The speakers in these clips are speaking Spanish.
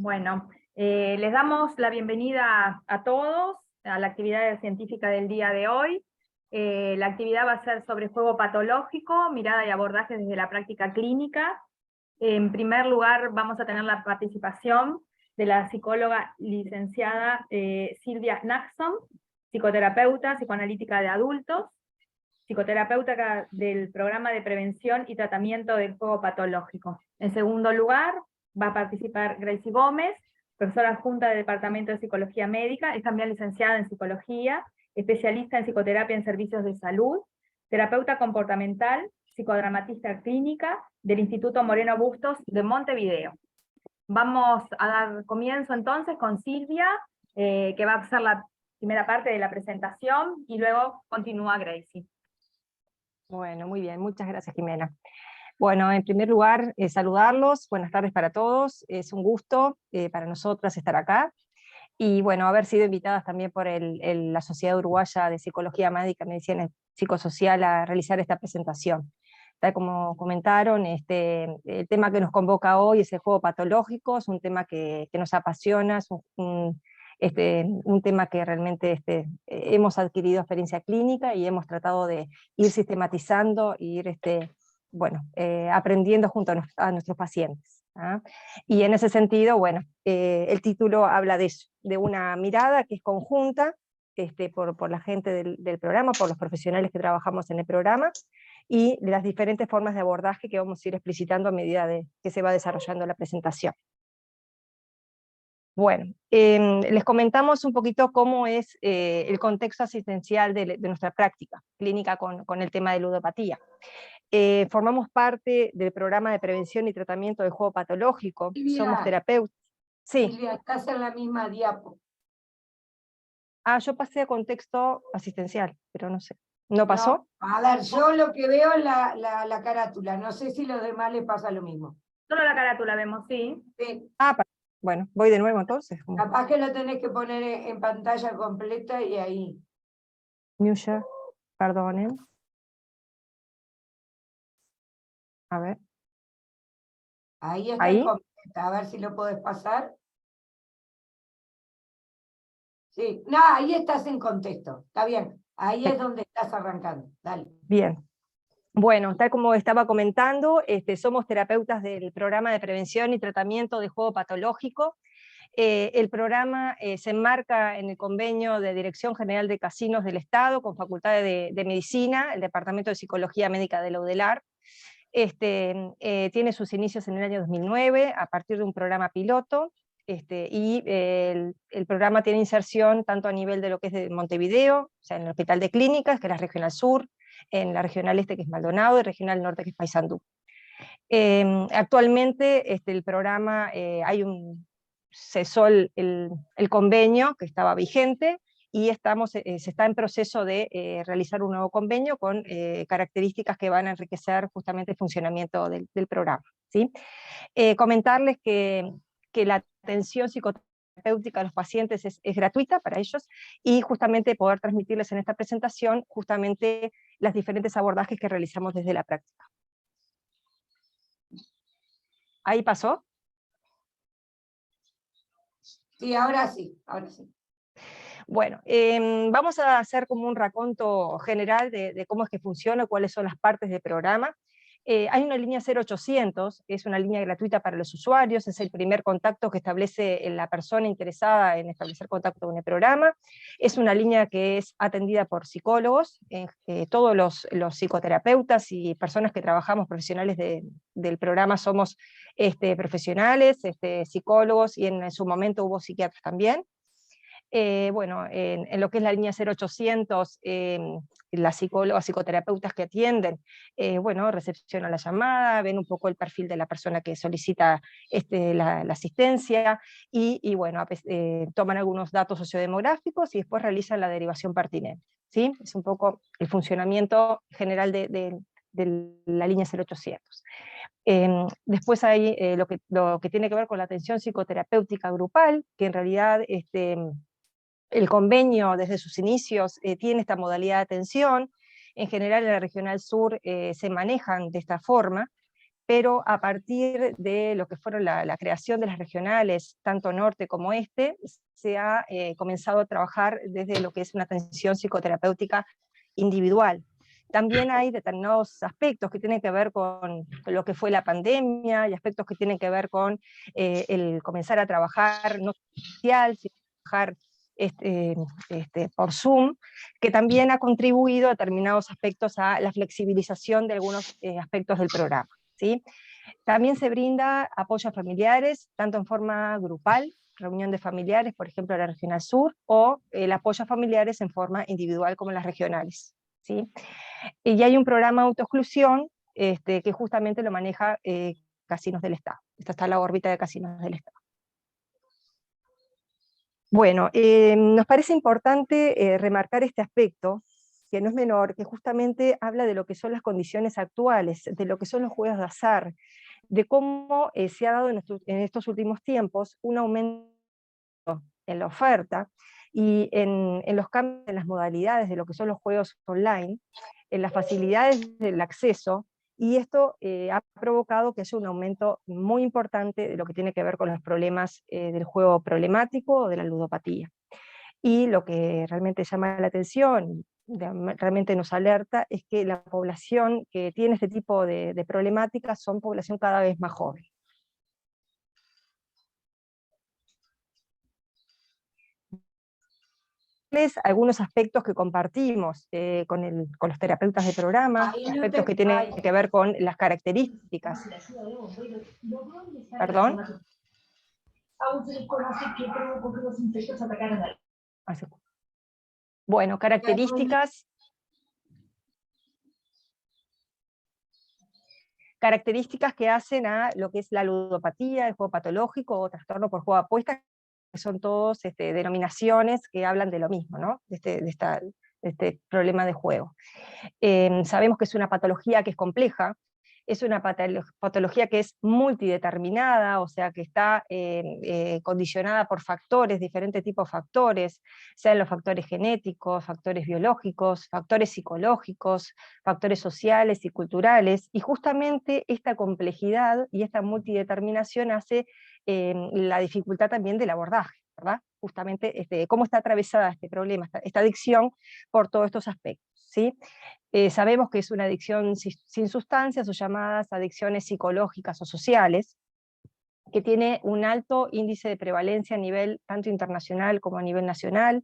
Bueno, les damos la bienvenida a todos a la actividad científica del día de hoy. La actividad va a ser sobre juego patológico, mirada y abordaje desde la práctica clínica. En primer lugar, vamos a tener la participación de la psicóloga licenciada Silvia Naxson, psicoterapeuta, psicoanalítica de adultos, psicoterapeuta del programa de prevención y tratamiento del juego patológico. En segundo lugar, va a participar Gracie Gómez, profesora adjunta del Departamento de Psicología Médica, es también licenciada en Psicología, especialista en psicoterapia en servicios de salud, terapeuta comportamental, psicodramatista clínica del Instituto Moreno Bustos de Montevideo. Vamos a dar comienzo entonces con Silvia, que va a hacer la primera parte de la presentación, y luego continúa Gracie. Bueno, muy bien, muchas gracias, Jimena. Bueno, en primer lugar, saludarlos, buenas tardes para todos, es un gusto para nosotras estar acá, y bueno, haber sido invitadas también por la Sociedad Uruguaya de Psicología Médica, Medicina Psicosocial a realizar esta presentación. Tal como comentaron, el tema que nos convoca hoy es el juego patológico, es un tema que nos apasiona, es un tema que realmente hemos adquirido experiencia clínica y hemos tratado de ir sistematizando, ir aprendiendo junto a nuestros pacientes. ¿Ah? Y en ese sentido, bueno, el título habla de eso, de una mirada que es conjunta por la gente del programa, por los profesionales que trabajamos en el programa, y de las diferentes formas de abordaje que vamos a ir explicitando a medida que se va desarrollando la presentación. Bueno, les comentamos un poquito cómo es el contexto asistencial de nuestra práctica clínica con el tema de ludopatía. Formamos parte del programa de prevención y tratamiento del juego patológico, Silvia, somos terapeutas. Sí. Silvia, estás en la misma diapo. Yo pasé a contexto asistencial, pero no sé. ¿No pasó? No, a ver, yo lo que veo es la carátula, no sé si a los demás les pasa lo mismo. Solo la carátula vemos, sí. Sí, Bueno, voy de nuevo entonces. capaz que lo tenés que poner en pantalla completa y ahí. New share, perdonen. A ver. Ahí está ¿Ahí? en completa, a ver si lo podés pasar. Sí, no, ahí estás en contexto, está bien. Ahí es donde estás arrancando, dale. Bien. Bueno, tal como estaba comentando, somos terapeutas del programa de prevención y tratamiento de juego patológico. El programa se enmarca en el convenio de Dirección General de Casinos del Estado con Facultad de Medicina, el Departamento de Psicología Médica de la UDELAR. Tiene sus inicios en el año 2009 a partir de un programa piloto, y el programa tiene inserción tanto a nivel de lo que es de Montevideo, o sea, en el Hospital de Clínicas, que es la Regional Sur, en la Regional Este, que es Maldonado, y Regional Norte, que es Paysandú. Actualmente el programa, cesó el convenio que estaba vigente, y se está en proceso de realizar un nuevo convenio con características que van a enriquecer justamente el funcionamiento del programa, ¿sí? Comentarles que la atención psicoterapéutica a los pacientes es gratuita para ellos, y justamente poder transmitirles en esta presentación justamente las diferentes abordajes que realizamos desde la práctica. ¿Ahí pasó? Sí, ahora sí, ahora sí. Bueno, vamos a hacer como un raconto general de cómo es que funciona, cuáles son las partes del programa. Hay una línea 0800, que es una línea gratuita para los usuarios, es el primer contacto que establece la persona interesada en establecer contacto con el programa. Es una línea que es atendida por psicólogos, todos los psicoterapeutas y personas que trabajamos profesionales del programa somos profesionales, psicólogos, y en su momento hubo psiquiatras también. Bueno, en lo que es la línea 0800, las psicólogas, psicoterapeutas que atienden, bueno, recepcionan la llamada, ven un poco el perfil de la persona que solicita la asistencia, y bueno, toman algunos datos sociodemográficos y después realizan la derivación pertinente, ¿sí? Es un poco el funcionamiento general de la línea 0800. Después hay lo que tiene que ver con la atención psicoterapéutica grupal, que en realidad el convenio desde sus inicios tiene esta modalidad de atención. En general en la Regional Sur se manejan de esta forma, pero a partir de lo que fueron la creación de las regionales, tanto norte como este, se ha comenzado a trabajar desde lo que es una atención psicoterapéutica individual. También hay determinados aspectos que tienen que ver con lo que fue la pandemia, y aspectos que tienen que ver con el comenzar a trabajar no social, sino trabajar por Zoom, que también ha contribuido a determinados aspectos a la flexibilización de algunos aspectos del programa, ¿sí? También se brinda apoyo a familiares, tanto en forma grupal, reunión de familiares, por ejemplo, en la Regional Sur, o el apoyo a familiares en forma individual, como en las regionales, ¿sí? Y hay un programa de autoexclusión que justamente lo maneja Casinos del Estado. Esta está la órbita de Casinos del Estado. Bueno, nos parece importante remarcar este aspecto, que no es menor, que justamente habla de lo que son las condiciones actuales, de lo que son los juegos de azar, de cómo se ha dado en estos últimos tiempos un aumento en la oferta y en los cambios en las modalidades de lo que son los juegos online, en las facilidades del acceso, y esto ha provocado que haya un aumento muy importante de lo que tiene que ver con los problemas del juego problemático o de la ludopatía. Y lo que realmente llama la atención, realmente nos alerta, es que la población que tiene este tipo de problemáticas son población cada vez más joven. Algunos aspectos que compartimos con los terapeutas de programa, aspectos que tienen que ver con las características. ¿Perdón? Bueno, características que hacen a lo que es la ludopatía, el juego patológico o trastorno por juego de apuestas, que son todos denominaciones que hablan de lo mismo, ¿no? de este problema de juego. Sabemos que es una patología que es compleja, es una patología que es multideterminada, o sea que está condicionada por factores, diferentes tipos de factores, sean los factores genéticos, factores biológicos, factores psicológicos, factores sociales y culturales, y justamente esta complejidad y esta multideterminación hace la dificultad también del abordaje, ¿verdad? Justamente cómo está atravesada este problema, esta adicción, por todos estos aspectos, ¿sí? Sabemos que es una adicción sin sustancias, o llamadas adicciones psicológicas o sociales, que tiene un alto índice de prevalencia a nivel tanto internacional como a nivel nacional.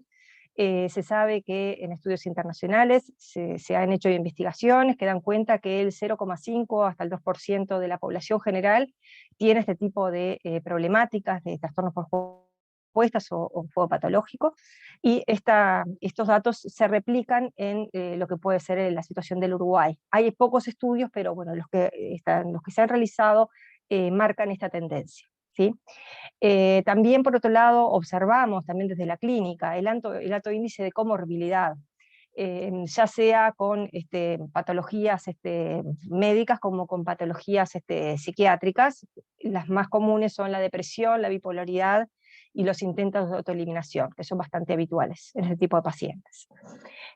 Se sabe que en estudios internacionales se han hecho investigaciones que dan cuenta que el 0,5 hasta el 2% de la población general tiene este tipo de problemáticas, de trastornos por juego apuestas o juego patológico, y estos datos se replican en lo que puede ser la situación del Uruguay. Hay pocos estudios, pero bueno, los que se han realizado marcan esta tendencia, ¿sí? También, por otro lado, observamos también desde la clínica el alto índice de comorbilidad, ya sea con patologías médicas como con patologías psiquiátricas. Las más comunes son la depresión, la bipolaridad y los intentos de autoeliminación, que son bastante habituales en este tipo de pacientes.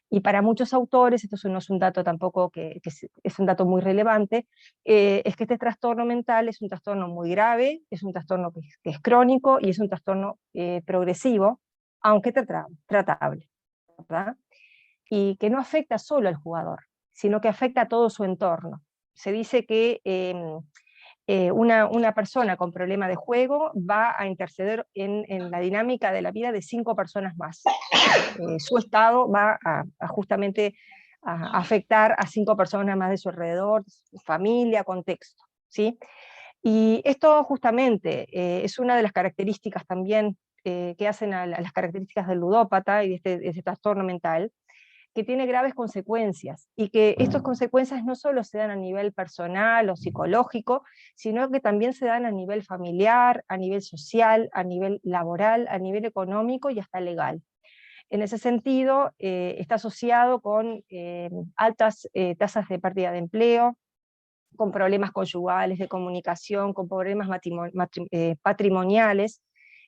Y para muchos autores, esto no es un dato tampoco que es un dato muy relevante, es que este trastorno mental es un trastorno muy grave, es un trastorno que es crónico y es un trastorno progresivo, aunque tratable, ¿verdad? Y que no afecta solo al jugador, sino que afecta a todo su entorno. Se dice que una persona con problema de juego va a interceder en la dinámica de la vida de 5 personas más. Su estado va justamente a afectar a 5 personas más de su alrededor, su familia, contexto, ¿sí? Y esto justamente es una de las características también que hacen a las características del ludópata y de este trastorno mental, que tiene graves consecuencias, y que estas consecuencias no solo se dan a nivel personal o psicológico, sino que también se dan a nivel familiar, a nivel social, a nivel laboral, a nivel económico y hasta legal. En ese sentido, está asociado con altas tasas de pérdida de empleo, con problemas conyugales, de comunicación, con problemas patrimoniales,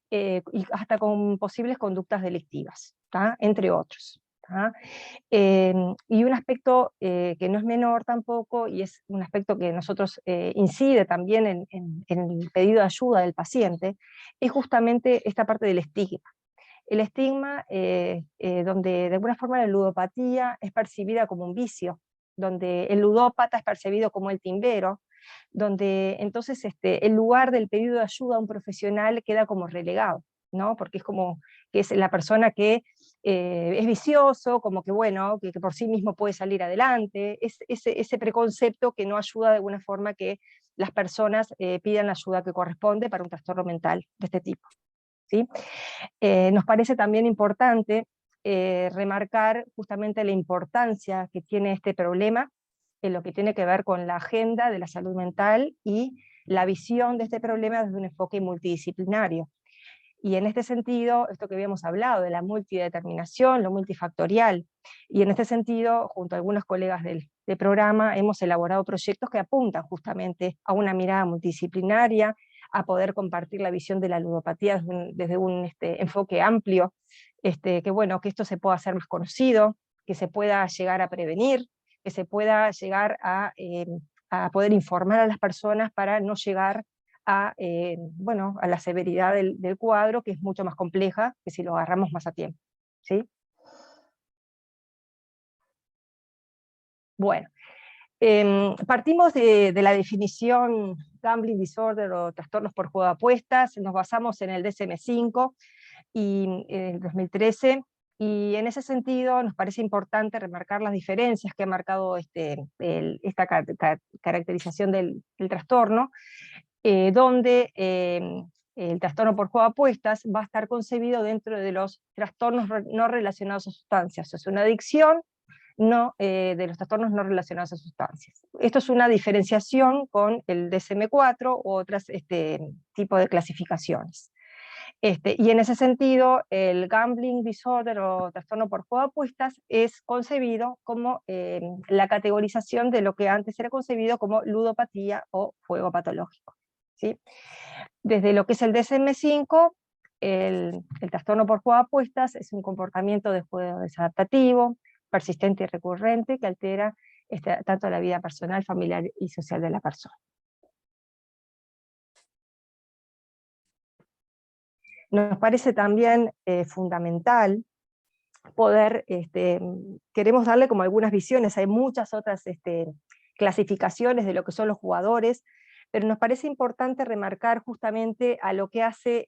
y hasta con posibles conductas delictivas, ¿tá? Entre otros. ¿ah? Y un aspecto que no es menor tampoco, y es un aspecto que nosotros incide también en el pedido de ayuda del paciente, es justamente esta parte del estigma. El estigma, donde de alguna forma la ludopatía es percibida como un vicio, donde el ludópata es percibido como el timbero, donde entonces el lugar del pedido de ayuda a un profesional queda como relegado, ¿no? Porque es como que es la persona que es vicioso, como que bueno, que por sí mismo puede salir adelante, es ese preconcepto que no ayuda de alguna forma que las personas pidan la ayuda que corresponde para un trastorno mental de este tipo, ¿sí? Nos parece también importante remarcar justamente la importancia que tiene este problema en lo que tiene que ver con la agenda de la salud mental y la visión de este problema desde un enfoque multidisciplinario. Y en este sentido, esto que habíamos hablado de la multideterminación, lo multifactorial, y en este sentido, junto a algunos colegas del programa, hemos elaborado proyectos que apuntan justamente a una mirada multidisciplinaria, a poder compartir la visión de la ludopatía desde un enfoque amplio, que bueno, que esto se pueda hacer más conocido, que se pueda llegar a prevenir, que se pueda llegar a poder informar a las personas para no llegar bueno, a la severidad del cuadro, que es mucho más compleja que si lo agarramos más a tiempo, ¿sí? Bueno, partimos de la definición gambling disorder o trastornos por juego de apuestas, nos basamos en el DSM-5 y en 2013, y en ese sentido nos parece importante remarcar las diferencias que ha marcado esta caracterización del trastorno, donde el trastorno por juego de apuestas va a estar concebido dentro de los trastornos no relacionados a sustancias. Es una adicción de los trastornos no relacionados a sustancias. Esto es una diferenciación con el DSM-4 u otros tipos de clasificaciones. Y en ese sentido, el gambling disorder o trastorno por juego de apuestas es concebido como la categorización de lo que antes era concebido como ludopatía o juego patológico, ¿sí? Desde lo que es el DSM-5, el trastorno por juego de apuestas es un comportamiento de juego desadaptativo, persistente y recurrente, que altera tanto la vida personal, familiar y social de la persona. Nos parece también fundamental poder, queremos darle como algunas visiones, hay muchas otras clasificaciones de lo que son los jugadores, pero nos parece importante remarcar justamente a lo que hace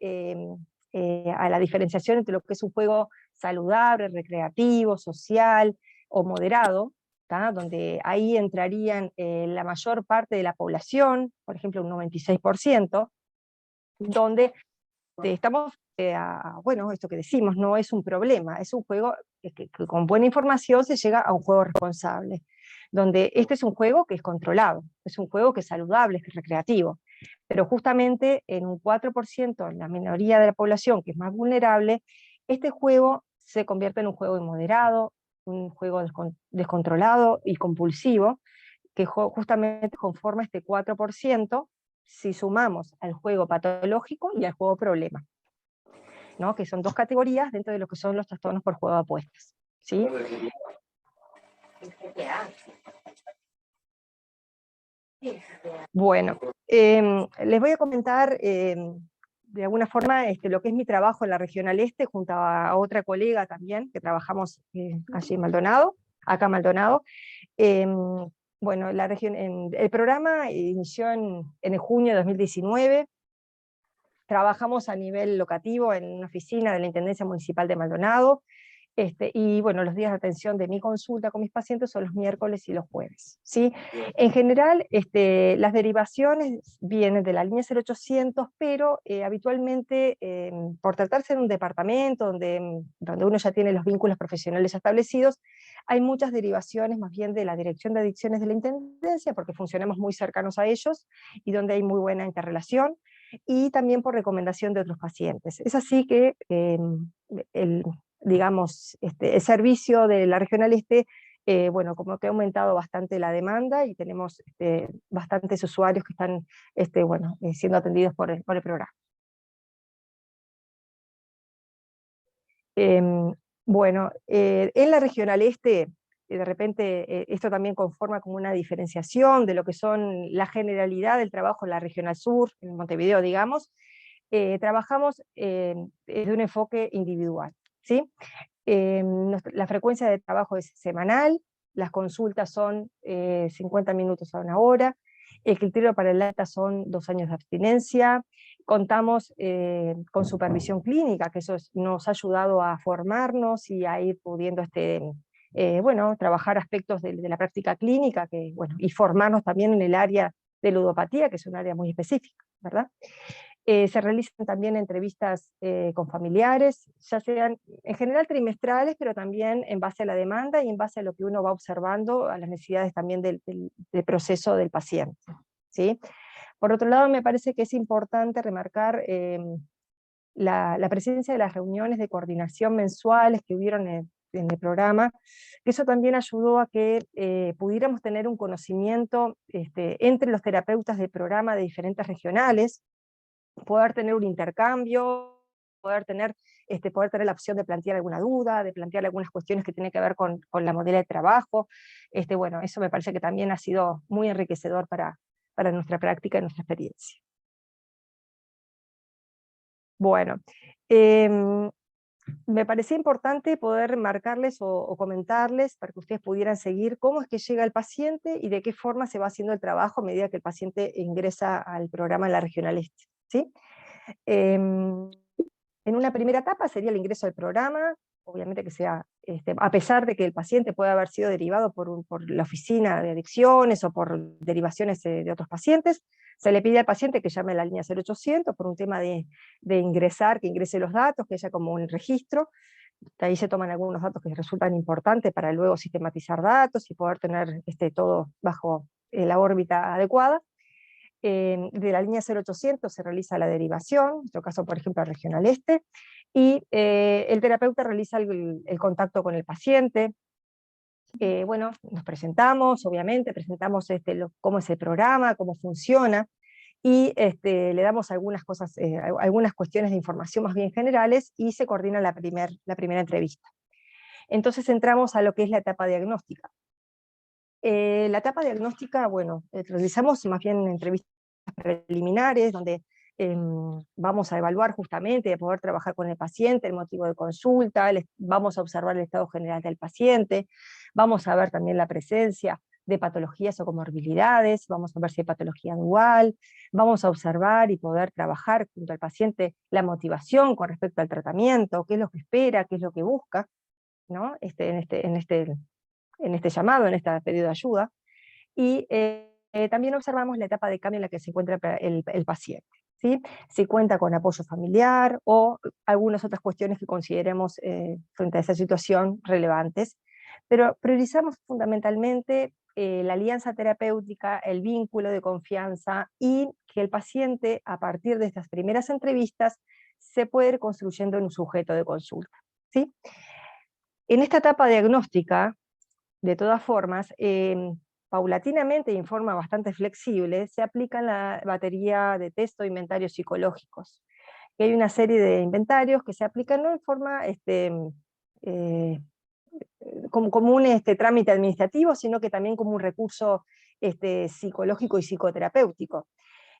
a la diferenciación entre lo que es un juego saludable, recreativo, social o moderado, ¿tá? Donde ahí entrarían la mayor parte de la población, por ejemplo un 96%, donde estamos, bueno, esto que decimos, no es un problema, es un juego que con buena información se llega a un juego responsable, donde este es un juego que es controlado, es un juego que es saludable, que es recreativo, pero justamente en un 4%, en la minoría de la población que es más vulnerable, este juego se convierte en un juego inmoderado, un juego descontrolado y compulsivo, que justamente conforma este 4%, si sumamos al juego patológico y al juego problema, ¿no? Que son dos categorías dentro de lo que son los trastornos por juego de apuestas, ¿sí? Bueno, les voy a comentar de alguna forma lo que es mi trabajo en la Regional Este, junto a otra colega también, que trabajamos allí en Maldonado, acá en Maldonado. Bueno, el programa inició en el junio de 2019, trabajamos a nivel locativo en una oficina de la Intendencia Municipal de Maldonado, y bueno, los días de atención de mi consulta con mis pacientes son los miércoles y los jueves, ¿sí? En general, las derivaciones vienen de la línea 0800, pero habitualmente, por tratarse de un departamento donde uno ya tiene los vínculos profesionales establecidos, hay muchas derivaciones más bien de la Dirección de Adicciones de la Intendencia, porque funcionamos muy cercanos a ellos, y donde hay muy buena interrelación, y también por recomendación de otros pacientes. Es así que digamos, el servicio de la Regional Este, bueno, como que ha aumentado bastante la demanda y tenemos bastantes usuarios que están bueno, siendo atendidos por el programa. Bueno, en la regional este, de repente esto también conforma como una diferenciación de lo que son la generalidad del trabajo en la regional sur, en Montevideo, digamos. Trabajamos desde un enfoque individual, ¿sí? La frecuencia de trabajo es semanal, las consultas son 50 minutos a una hora, el criterio para el alta son 2 años de abstinencia, contamos con supervisión clínica, que eso nos ha ayudado a formarnos y a ir pudiendo bueno, trabajar aspectos de la práctica clínica, que, bueno, y formarnos también en el área de ludopatía, que es un área muy específica, ¿verdad? Se realizan también entrevistas con familiares, ya sean en general trimestrales, pero también en base a la demanda y en base a lo que uno va observando, a las necesidades también del proceso del paciente, ¿sí? Por otro lado, me parece que es importante remarcar la presencia de las reuniones de coordinación mensuales que hubieron en el programa, que eso también ayudó a que pudiéramos tener un conocimiento entre los terapeutas del programa de diferentes regionales, poder tener un intercambio, poder tener la opción de plantear alguna duda, de plantear algunas cuestiones que tienen que ver con la modalidad de trabajo. Bueno, eso me parece que también ha sido muy enriquecedor para nuestra práctica y nuestra experiencia. Bueno, me parecía importante poder marcarles o comentarles para que ustedes pudieran seguir cómo es que llega el paciente y de qué forma se va haciendo el trabajo a medida que el paciente ingresa al programa en la regional este, ¿sí? En una primera etapa sería el ingreso al programa, obviamente que sea, a pesar de que el paciente puede haber sido derivado por la oficina de adicciones o por derivaciones de otros pacientes, se le pide al paciente que llame a la línea 0800 por un tema de ingresar, que ingrese los datos, que haya como un registro. De ahí se toman algunos datos que resultan importantes para luego sistematizar datos y poder tener todo bajo la órbita adecuada. De la línea 0800 se realiza la derivación, en nuestro caso, por ejemplo, regional este, y el terapeuta realiza el contacto con el paciente. Bueno, nos presentamos, obviamente, presentamos cómo es el programa, cómo funciona, y le damos algunas cosas, algunas cuestiones de información más bien generales, y se coordina la primera entrevista. Entonces entramos a lo que es la etapa diagnóstica. La etapa diagnóstica, bueno, realizamos más bien entrevistas preliminares, donde vamos a evaluar justamente, de poder trabajar con el paciente, el motivo de consulta, vamos a observar el estado general del paciente, vamos a ver también la presencia de patologías o comorbilidades, vamos a ver si hay patología dual, vamos a observar y poder trabajar junto al paciente la motivación con respecto al tratamiento, qué es lo que espera, qué es lo que busca, ¿no? En este llamado, en este pedido de ayuda, y también observamos la etapa de cambio en la que se encuentra el paciente, ¿sí? Si cuenta con apoyo familiar o algunas otras cuestiones que consideremos frente a esa situación relevantes, pero priorizamos fundamentalmente la alianza terapéutica, el vínculo de confianza y que el paciente, a partir de estas primeras entrevistas, se puede ir construyendo en un sujeto de consulta, ¿sí? En esta etapa diagnóstica, de todas formas, paulatinamente y en forma bastante flexible, se aplican la batería de test o inventarios psicológicos. Y hay una serie de inventarios que se aplican no en forma como un trámite administrativo, sino que también como un recurso psicológico y psicoterapéutico,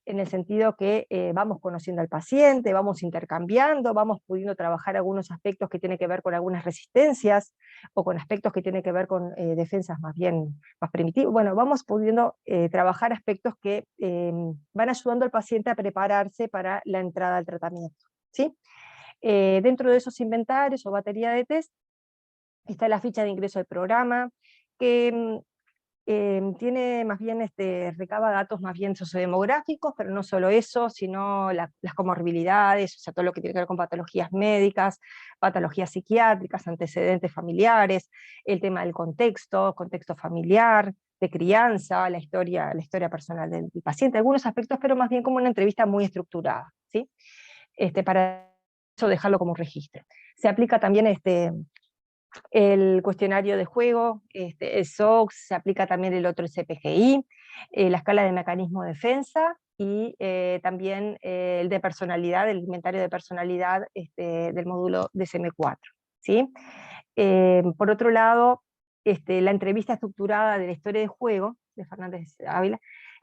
en el sentido que vamos conociendo al paciente, vamos intercambiando, vamos pudiendo trabajar algunos aspectos que tienen que ver con algunas resistencias, o con aspectos que tienen que ver con defensas más primitivas. Bueno, vamos pudiendo trabajar aspectos que van ayudando al paciente a prepararse para la entrada al tratamiento, ¿sí? Dentro de esos inventarios o batería de test, está la ficha de ingreso al programa, que tiene más bien, recaba datos más bien sociodemográficos, pero no solo eso, sino las comorbilidades, o sea, todo lo que tiene que ver con patologías médicas, patologías psiquiátricas, antecedentes familiares, el tema del contexto familiar, de crianza, la historia personal del paciente, algunos aspectos, pero más bien como una entrevista muy estructurada, ¿sí? Para eso dejarlo como un registro. Se aplica también el cuestionario de juego, el SOX, se aplica también el otro CPGI, la escala de mecanismo de defensa, y también el de personalidad, el inventario de personalidad del módulo DSM-4, ¿sí? Por otro lado, la entrevista estructurada de la historia de juego, de Fernández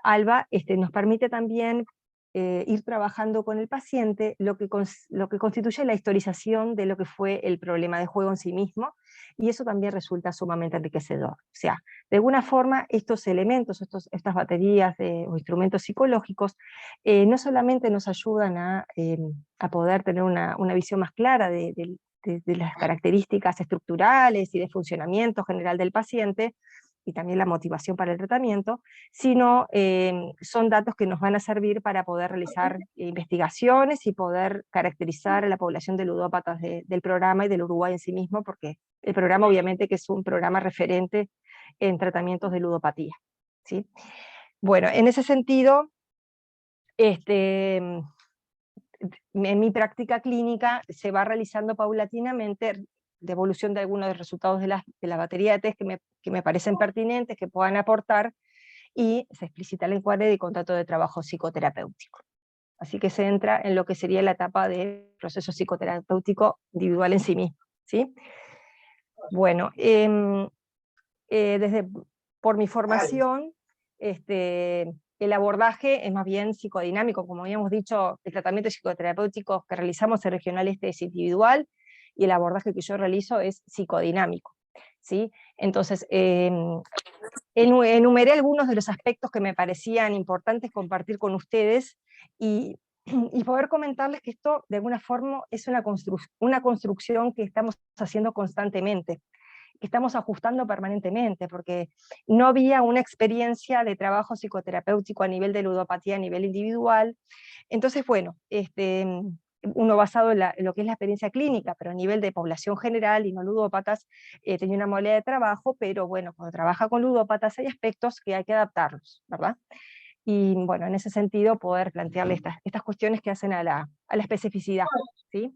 Alba, nos permite también ir trabajando con el paciente lo que constituye la historización de lo que fue el problema de juego en sí mismo, y eso también resulta sumamente enriquecedor. O sea, de alguna forma estos elementos, estas baterías o instrumentos psicológicos, no solamente nos ayudan a poder tener una visión más clara de las características estructurales y de funcionamiento general del paciente, y también la motivación para el tratamiento, sino son datos que nos van a servir para poder realizar investigaciones y poder caracterizar a la población de ludópatas del programa y del Uruguay en sí mismo, porque el programa obviamente que es un programa referente en tratamientos de ludopatía, ¿sí? Bueno, en ese sentido, en mi práctica clínica se va realizando paulatinamente devolución de algunos de los resultados de la batería de test que me parecen pertinentes, que puedan aportar, y se explicita el encuadre de contrato de trabajo psicoterapéutico. Así que se entra en lo que sería la etapa del proceso psicoterapéutico individual en sí mismo, ¿sí? Bueno, por mi formación, el abordaje es más bien psicodinámico. Como habíamos dicho, el tratamiento psicoterapéutico que realizamos en Regional Este es individual, y el abordaje que yo realizo es psicodinámico, ¿sí? Entonces, enumeré algunos de los aspectos que me parecían importantes compartir con ustedes, y poder comentarles que esto de alguna forma es una construcción que estamos haciendo constantemente, que estamos ajustando permanentemente, porque no había una experiencia de trabajo psicoterapéutico a nivel de ludopatía, a nivel individual. Entonces, bueno, uno basado en lo que es la experiencia clínica, pero a nivel de población general y no ludópatas, tenía una modalidad de trabajo, pero bueno, cuando trabaja con ludópatas hay aspectos que hay que adaptarlos, ¿verdad? Y bueno, en ese sentido poder plantearle estas cuestiones que hacen a la especificidad, ¿sí?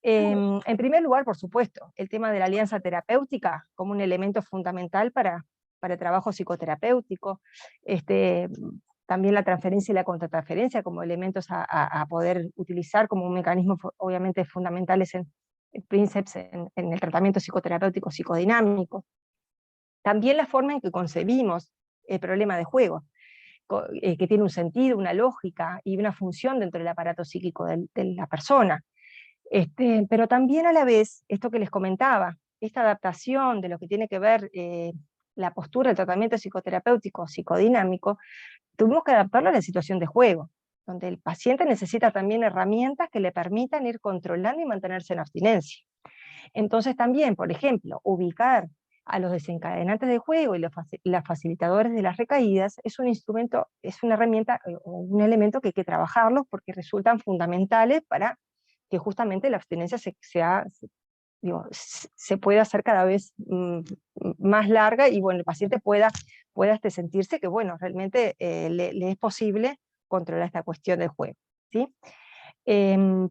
En primer lugar, por supuesto, el tema de la alianza terapéutica como un elemento fundamental para el trabajo psicoterapéutico, también la transferencia y la contratransferencia como elementos a poder utilizar como un mecanismo obviamente fundamentales en Princeps en el tratamiento psicoterapéutico psicodinámico. También la forma en que concebimos el problema de juego, que tiene un sentido, una lógica y una función dentro del aparato psíquico de la persona. Pero también a la vez, esto que les comentaba, esta adaptación de lo que tiene que ver la postura del tratamiento psicoterapéutico psicodinámico, tuvimos que adaptarlo a la situación de juego, donde el paciente necesita también herramientas que le permitan ir controlando y mantenerse en abstinencia. Entonces también, por ejemplo, ubicar a los desencadenantes de juego y los facilitadores de las recaídas es un instrumento, es una herramienta o un elemento que hay que trabajarlos porque resultan fundamentales para que justamente la abstinencia se pueda hacer cada vez más larga, y bueno, el paciente pueda sentirse que bueno, realmente le es posible controlar esta cuestión del juego, ¿sí?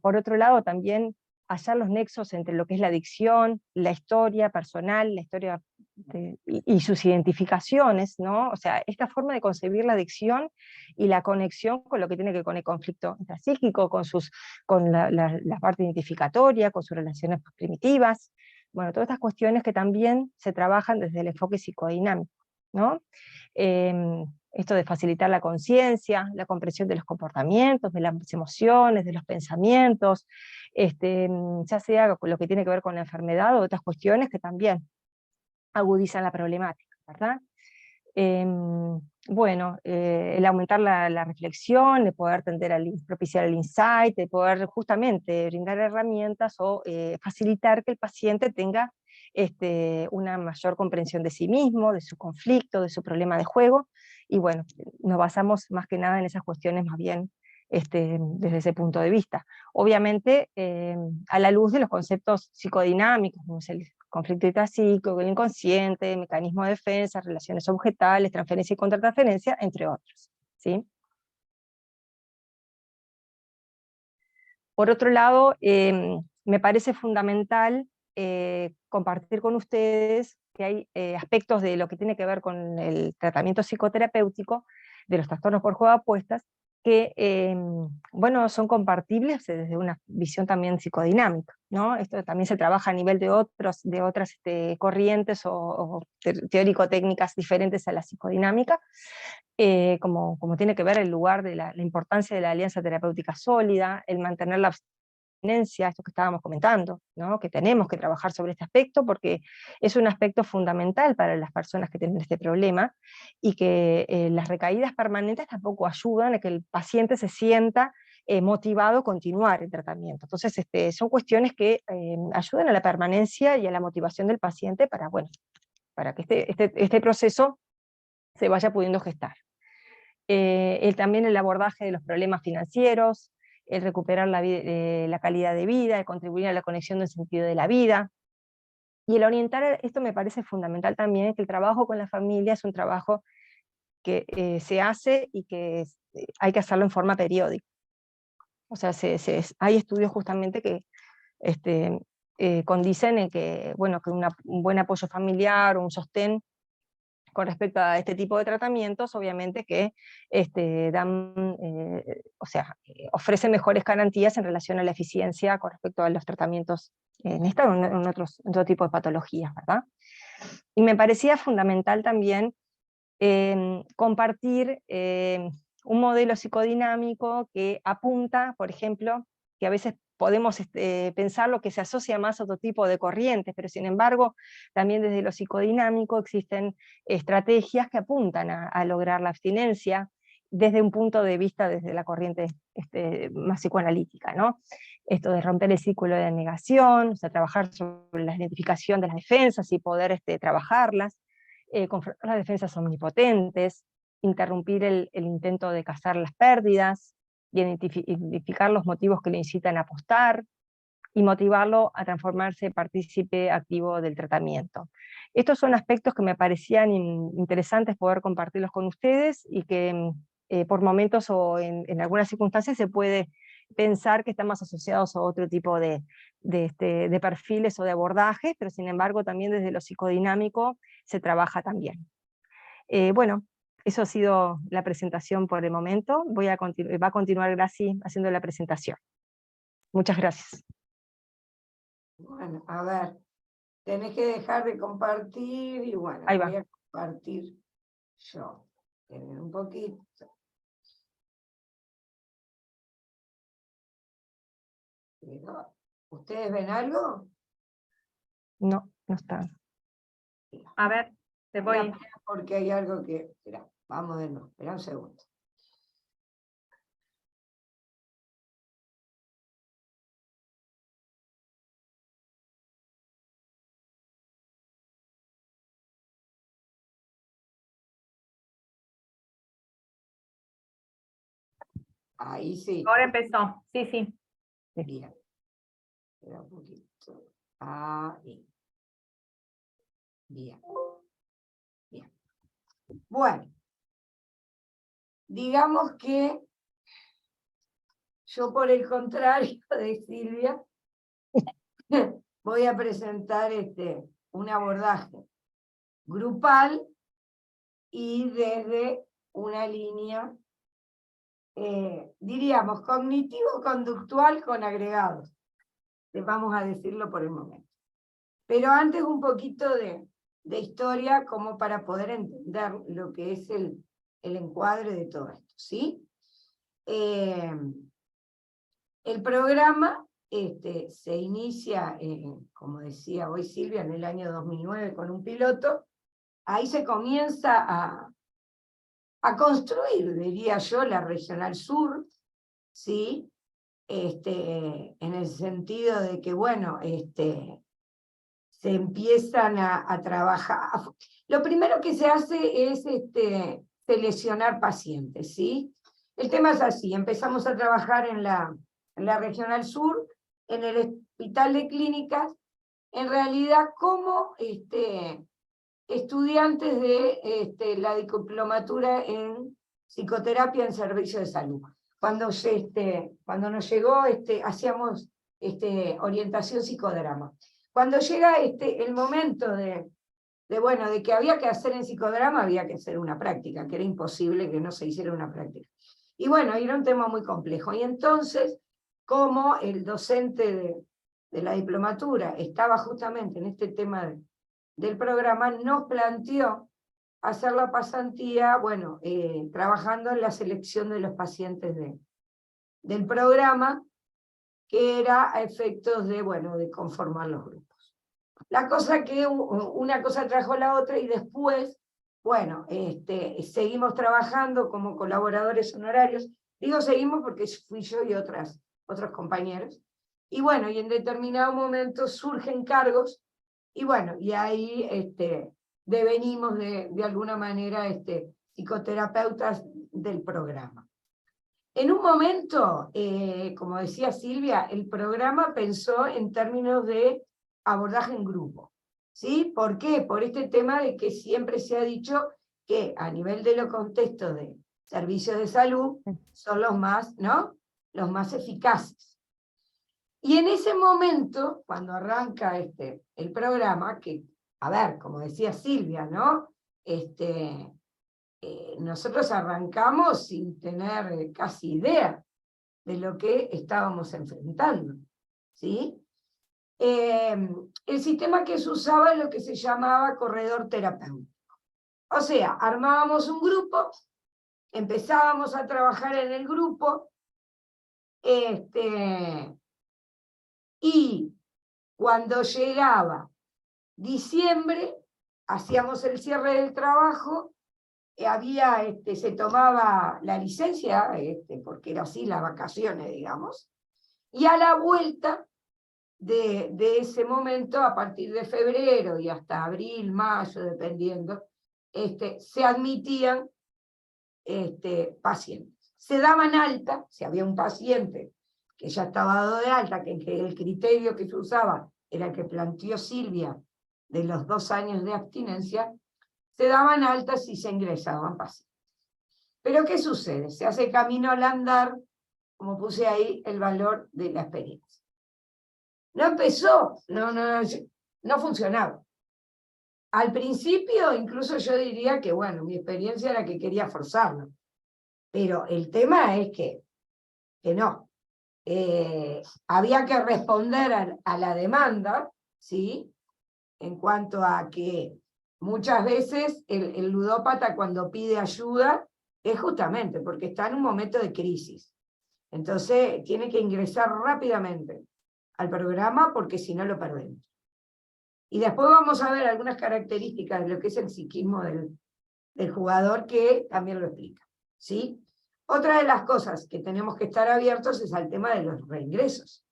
Por otro lado, también hallar los nexos entre lo que es la adicción, la historia personal, la historia y sus identificaciones, ¿no? O sea, esta forma de concebir la adicción y la conexión con lo que tiene que ver con el conflicto intrapsíquico, con la parte identificatoria, con sus relaciones primitivas, bueno, todas estas cuestiones que también se trabajan desde el enfoque psicodinámico, ¿no? Esto de facilitar la conciencia, la comprensión de los comportamientos, de las emociones, de los pensamientos, ya sea con lo que tiene que ver con la enfermedad o otras cuestiones que también agudizan la problemática, ¿verdad? Bueno, el aumentar la reflexión, el poder propiciar el insight, el poder justamente brindar herramientas o facilitar que el paciente tenga una mayor comprensión de sí mismo, de su conflicto, de su problema de juego, y bueno, nos basamos más que nada en esas cuestiones más bien desde ese punto de vista. Obviamente, a la luz de los conceptos psicodinámicos, como es el conflicto intrapsíquico, el inconsciente, mecanismo de defensa, relaciones objetales, transferencia y contratransferencia, entre otros, ¿sí? Por otro lado, me parece fundamental compartir con ustedes que hay aspectos de lo que tiene que ver con el tratamiento psicoterapéutico de los trastornos por juego de apuestas que bueno, son compartibles desde una visión también psicodinámica, ¿no? Esto también se trabaja a nivel de otras corrientes o teórico-técnicas diferentes a la psicodinámica, como tiene que ver el lugar de la importancia de la alianza terapéutica sólida, el mantener la abstinencia, esto que estábamos comentando, ¿no? Que tenemos que trabajar sobre este aspecto porque es un aspecto fundamental para las personas que tienen este problema, y que las recaídas permanentes tampoco ayudan a que el paciente se sienta motivado a continuar el tratamiento. Entonces son cuestiones que ayudan a la permanencia y a la motivación del paciente para, bueno, para que este proceso se vaya pudiendo gestar. También el abordaje de los problemas financieros, el recuperar la calidad de vida, el contribuir a la conexión del sentido de la vida, y el orientar, esto me parece fundamental también, que el trabajo con la familia es un trabajo que se hace y que hay que hacerlo en forma periódica. O sea, hay estudios justamente que condicen en que, bueno, que un buen apoyo familiar o un sostén con respecto a este tipo de tratamientos, obviamente que ofrecen mejores garantías en relación a la eficiencia con respecto a los tratamientos en esta o en otro tipo de patologías, ¿verdad? Y me parecía fundamental también compartir un modelo psicodinámico que apunta, por ejemplo, que a veces podemos pensar lo que se asocia más a otro tipo de corrientes, pero sin embargo, también desde lo psicodinámico existen estrategias que apuntan a lograr la abstinencia desde un punto de vista, desde la corriente más psicoanalítica, ¿no? Esto de romper el círculo de negación, o sea, trabajar sobre la identificación de las defensas y poder trabajarlas, confrontar las defensas omnipotentes, interrumpir el intento de cazar las pérdidas, identificar los motivos que le incitan a apostar, y motivarlo a transformarse en partícipe activo del tratamiento. Estos son aspectos que me parecían interesantes poder compartirlos con ustedes, y que por momentos o en algunas circunstancias se puede pensar que están más asociados a otro tipo de perfiles o de abordajes, pero sin embargo también desde lo psicodinámico se trabaja también. Bueno, eso ha sido la presentación por el momento. Va a continuar Graci haciendo la presentación. Muchas gracias. Bueno, a ver, tenés que dejar de compartir y bueno, Ahí va. voy a compartir yo. Esperen un poquito. Pero, ¿ustedes ven algo? No, no está. A ver, te voy. Porque hay algo que... Espera, vamos de nuevo, espera un segundo. Ahí sí. Ahora empezó, sí, sí. Bien. Espera un poquito. Ahí. Bien. Bien. Bueno. Digamos que yo, por el contrario de Silvia, voy a presentar un abordaje grupal y desde una línea, diríamos, cognitivo-conductual con agregados. Vamos a decirlo por el momento. Pero antes un poquito de historia como para poder entender lo que es el encuadre de todo esto, ¿sí? El programa se inicia, como decía hoy Silvia, en el año 2009 con un piloto. Ahí se comienza a construir, diría yo, la Regional Sur, ¿sí? En el sentido de que, bueno, se empiezan a trabajar. Lo primero que se hace es seleccionar pacientes, ¿sí? El tema es así: empezamos a trabajar en la Regional Sur, en el Hospital de Clínicas, en realidad como estudiantes de la diplomatura en psicoterapia en servicio de salud. Cuando nos llegó, hacíamos orientación psicodrama. Cuando llega el momento de que había que hacer en psicodrama, había que hacer una práctica, que era imposible que no se hiciera una práctica. Y bueno, era un tema muy complejo. Y entonces, como el docente de la diplomatura estaba justamente en este tema del programa, nos planteó hacer la pasantía, bueno, trabajando en la selección de los pacientes del programa, que era a efectos de, bueno, de conformar los grupos. La cosa que una cosa trajo la otra y después, bueno, seguimos trabajando como colaboradores honorarios. Digo seguimos porque fui yo y otros compañeros. Y bueno, y en determinado momento surgen cargos, y bueno, y ahí devenimos de alguna manera psicoterapeutas del programa. En un momento, como decía Silvia, el programa pensó en términos de abordaje en grupo. ¿Sí? ¿Por qué? Por este tema de que siempre se ha dicho que a nivel de los contextos de servicios de salud son los más, ¿no? Los más eficaces. Y en ese momento, cuando arranca el programa, que, a ver, como decía Silvia, ¿no? Nosotros arrancamos sin tener casi idea de lo que estábamos enfrentando, ¿sí? El sistema que se usaba es lo que se llamaba corredor terapéutico. O sea, armábamos un grupo, empezábamos a trabajar en el grupo, y cuando llegaba diciembre, hacíamos el cierre del trabajo, se tomaba la licencia, porque era así las vacaciones, digamos, y a la vuelta de ese momento, a partir de febrero y hasta abril, mayo, dependiendo, se admitían pacientes. Se daban alta, si había un paciente que ya estaba dado de alta, que el criterio que se usaba era el que planteó Silvia, de los 2 años de abstinencia, se daban altas y se ingresaban pacientes. Pero ¿qué sucede? Se hace camino al andar, como puse ahí, el valor de la experiencia. No empezó, no funcionaba. Al principio, incluso yo diría que, bueno, mi experiencia era que quería forzarlo. Pero el tema es que no. Había que responder a la demanda, ¿sí? En cuanto a que muchas veces el ludópata cuando pide ayuda es justamente porque está en un momento de crisis. Entonces tiene que ingresar rápidamente al programa porque si no lo perdemos. Y después vamos a ver algunas características de lo que es el psiquismo del jugador que también lo explica, ¿sí? Otra de las cosas que tenemos que estar abiertos es al tema de los reingresos.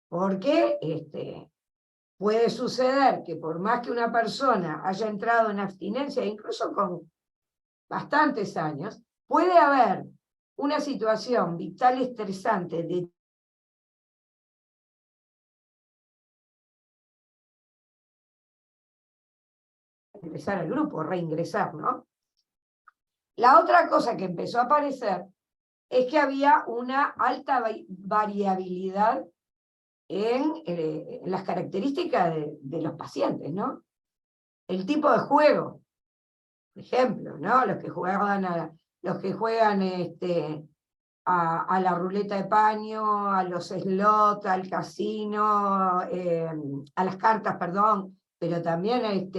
Porque puede suceder que por más que una persona haya entrado en abstinencia, incluso con bastantes años, puede haber una situación vital estresante de ingresar al grupo, reingresar, ¿no? La otra cosa que empezó a aparecer es que había una alta variabilidad en las características de los pacientes, ¿no? El tipo de juego, por ejemplo, ¿no? Los que juegan a la ruleta de paño, a los slots, al casino, a las cartas, perdón, pero también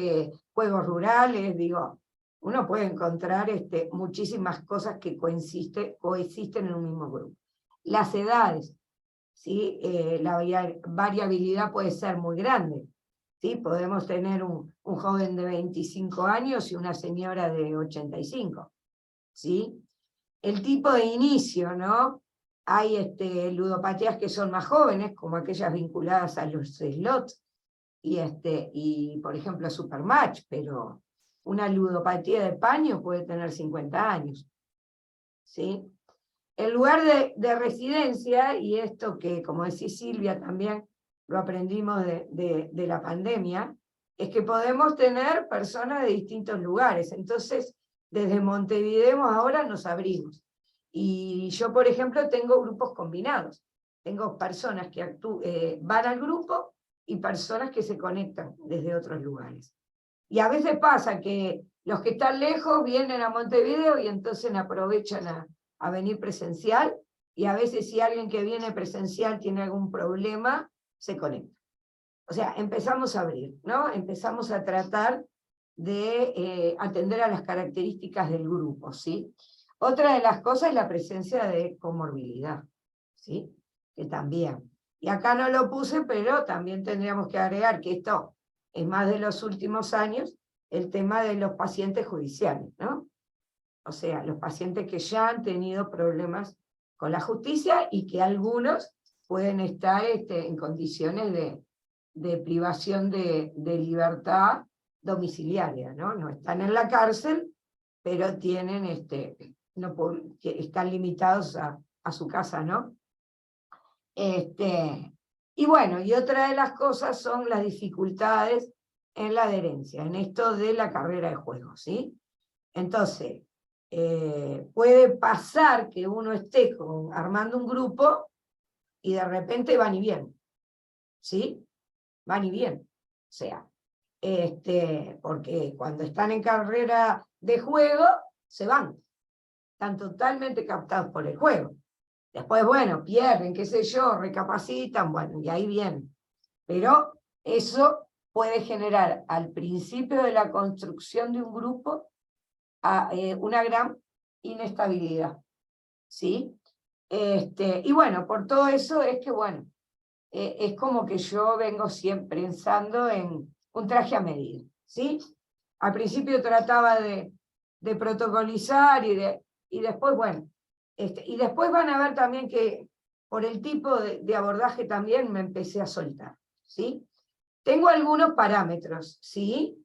juegos rurales, digo, uno puede encontrar muchísimas cosas que coexisten en un mismo grupo. Las edades, ¿sí? La variabilidad puede ser muy grande, ¿sí? Podemos tener un joven de 25 años y una señora de 85, ¿sí? El tipo de inicio, ¿no? Hay ludopatías que son más jóvenes, como aquellas vinculadas a los slots, y por ejemplo a Supermatch, pero una ludopatía de paño puede tener 50 años, ¿sí? El lugar de residencia, y esto que, como decía Silvia, también lo aprendimos de la pandemia, es que podemos tener personas de distintos lugares. Entonces, desde Montevideo ahora nos abrimos. Y yo, por ejemplo, tengo grupos combinados. Tengo personas que van al grupo y personas que se conectan desde otros lugares. Y a veces pasa que los que están lejos vienen a Montevideo y entonces aprovechan a a venir presencial, y a veces si alguien que viene presencial tiene algún problema, se conecta. O sea, empezamos a abrir, ¿no? Empezamos a tratar de atender a las características del grupo, ¿sí? Otra de las cosas es la presencia de comorbilidad, ¿sí? Que también. Y acá no lo puse, pero también tendríamos que agregar que esto es más de los últimos años, el tema de los pacientes judiciales, ¿no? O sea, los pacientes que ya han tenido problemas con la justicia y que algunos pueden estar en condiciones de privación de libertad domiciliaria, ¿no? No están en la cárcel, pero tienen, que están limitados a su casa, ¿no? Y bueno, y otra de las cosas son las dificultades en la adherencia, en esto de la carrera de juego, ¿sí? Entonces, puede pasar que uno esté armando un grupo y de repente van y vienen, ¿sí? Van y vienen. O sea, porque cuando están en carrera de juego, se van. Están totalmente captados por el juego. Después, bueno, pierden, qué sé yo, recapacitan, bueno, y ahí vienen. Pero eso puede generar al principio de la construcción de un grupo una gran inestabilidad, ¿sí? Y bueno, por todo eso es que, bueno, es como que yo vengo siempre pensando en un traje a medida, ¿sí? Al principio trataba de protocolizar y después, bueno, y después van a ver también que por el tipo de abordaje también me empecé a soltar, ¿sí? Tengo algunos parámetros, ¿sí?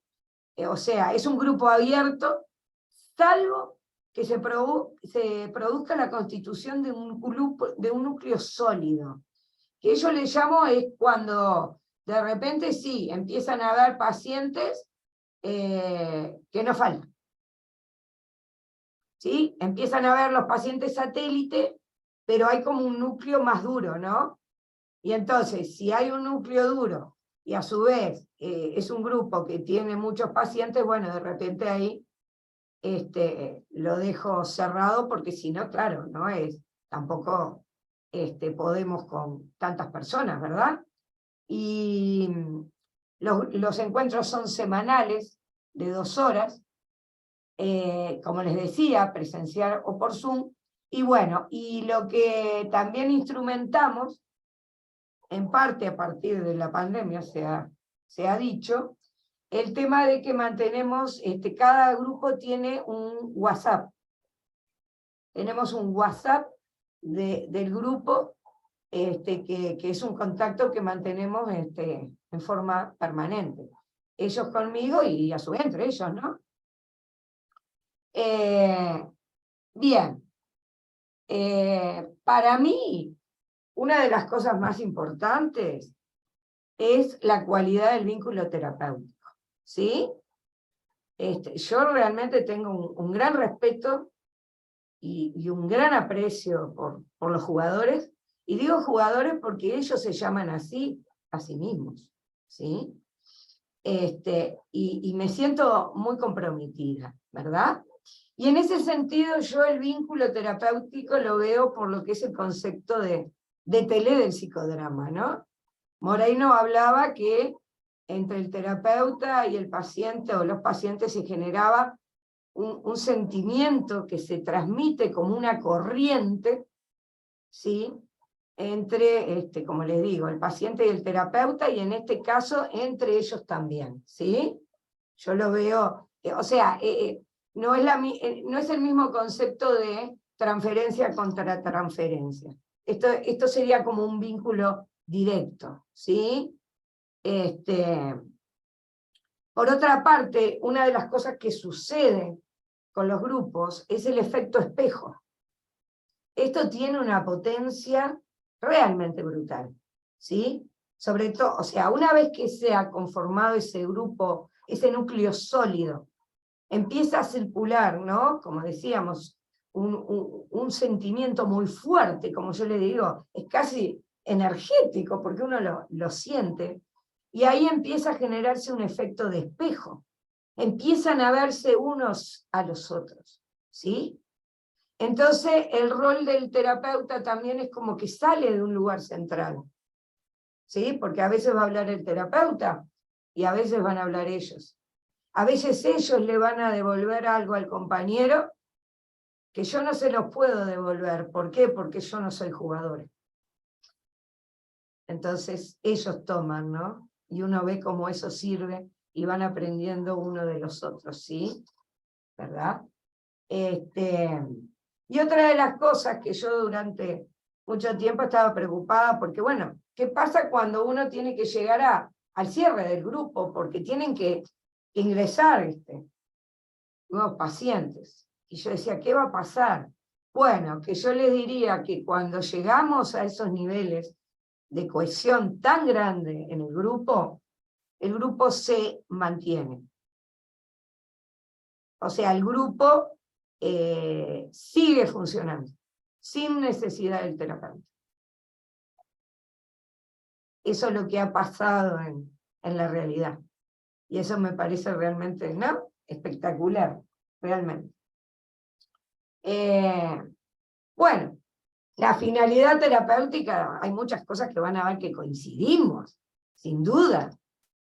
O sea, es un grupo abierto, salvo que se produzca la constitución de un núcleo sólido, que yo le llamo es cuando de repente sí, empiezan a haber pacientes que no faltan. ¿Sí? Empiezan a ver los pacientes satélite, pero hay como un núcleo más duro, ¿no? Y entonces, si hay un núcleo duro, y a su vez es un grupo que tiene muchos pacientes, bueno, de repente ahí lo dejo cerrado, porque si no, claro, no es, tampoco podemos con tantas personas, ¿verdad? Y los encuentros son semanales, de 2 horas, como les decía, presencial o por Zoom, y bueno, y lo que también instrumentamos, en parte a partir de la pandemia se ha dicho, el tema de que mantenemos, cada grupo tiene un WhatsApp. Tenemos un WhatsApp del grupo, que es un contacto que mantenemos en forma permanente. Ellos conmigo y a su vez entre ellos, ¿no? Bien. Para mí, una de las cosas más importantes es la cualidad del vínculo terapéutico, ¿sí? Yo realmente tengo un gran respeto y un gran aprecio por los jugadores, y digo jugadores porque ellos se llaman así a sí mismos, ¿sí? Y me siento muy comprometida, ¿verdad? Y en ese sentido yo el vínculo terapéutico lo veo por lo que es el concepto de tele del psicodrama, ¿no? Moreno hablaba que entre el terapeuta y el paciente o los pacientes se generaba un sentimiento que se transmite como una corriente, ¿sí? Entre, como les digo, el paciente y el terapeuta, y en este caso entre ellos también, ¿sí? Yo lo veo, o sea, no es el mismo concepto de transferencia contra transferencia. Esto sería como un vínculo directo, ¿sí? Por otra parte, una de las cosas que sucede con los grupos es el efecto espejo. Esto tiene una potencia realmente brutal, ¿sí? Sobre todo, o sea, una vez que se ha conformado ese grupo, ese núcleo sólido, empieza a circular, ¿no? Como decíamos, un sentimiento muy fuerte, como yo le digo, es casi energético, porque uno lo siente, y ahí empieza a generarse un efecto de espejo. Empiezan a verse unos a los otros, ¿sí? Entonces, el rol del terapeuta también es como que sale de un lugar central, ¿sí? Porque a veces va a hablar el terapeuta y a veces van a hablar ellos. A veces ellos le van a devolver algo al compañero que yo no se los puedo devolver. ¿Por qué? Porque yo no soy jugador. Entonces, ellos toman, ¿no? Y uno ve cómo eso sirve y van aprendiendo uno de los otros, ¿sí? ¿Verdad? Y otra de las cosas que yo durante mucho tiempo estaba preocupada, porque bueno, ¿qué pasa cuando uno tiene que llegar al cierre del grupo? Porque tienen que ingresar nuevos pacientes. Y yo decía, ¿qué va a pasar? Bueno, que yo les diría que cuando llegamos a esos niveles de cohesión tan grande en el grupo se mantiene. O sea, el grupo sigue funcionando, sin necesidad del terapeuta. Eso es lo que ha pasado en la realidad. Y eso me parece realmente, ¿no? Espectacular, realmente. Bueno, la finalidad terapéutica, hay muchas cosas que van a ver que coincidimos, sin duda,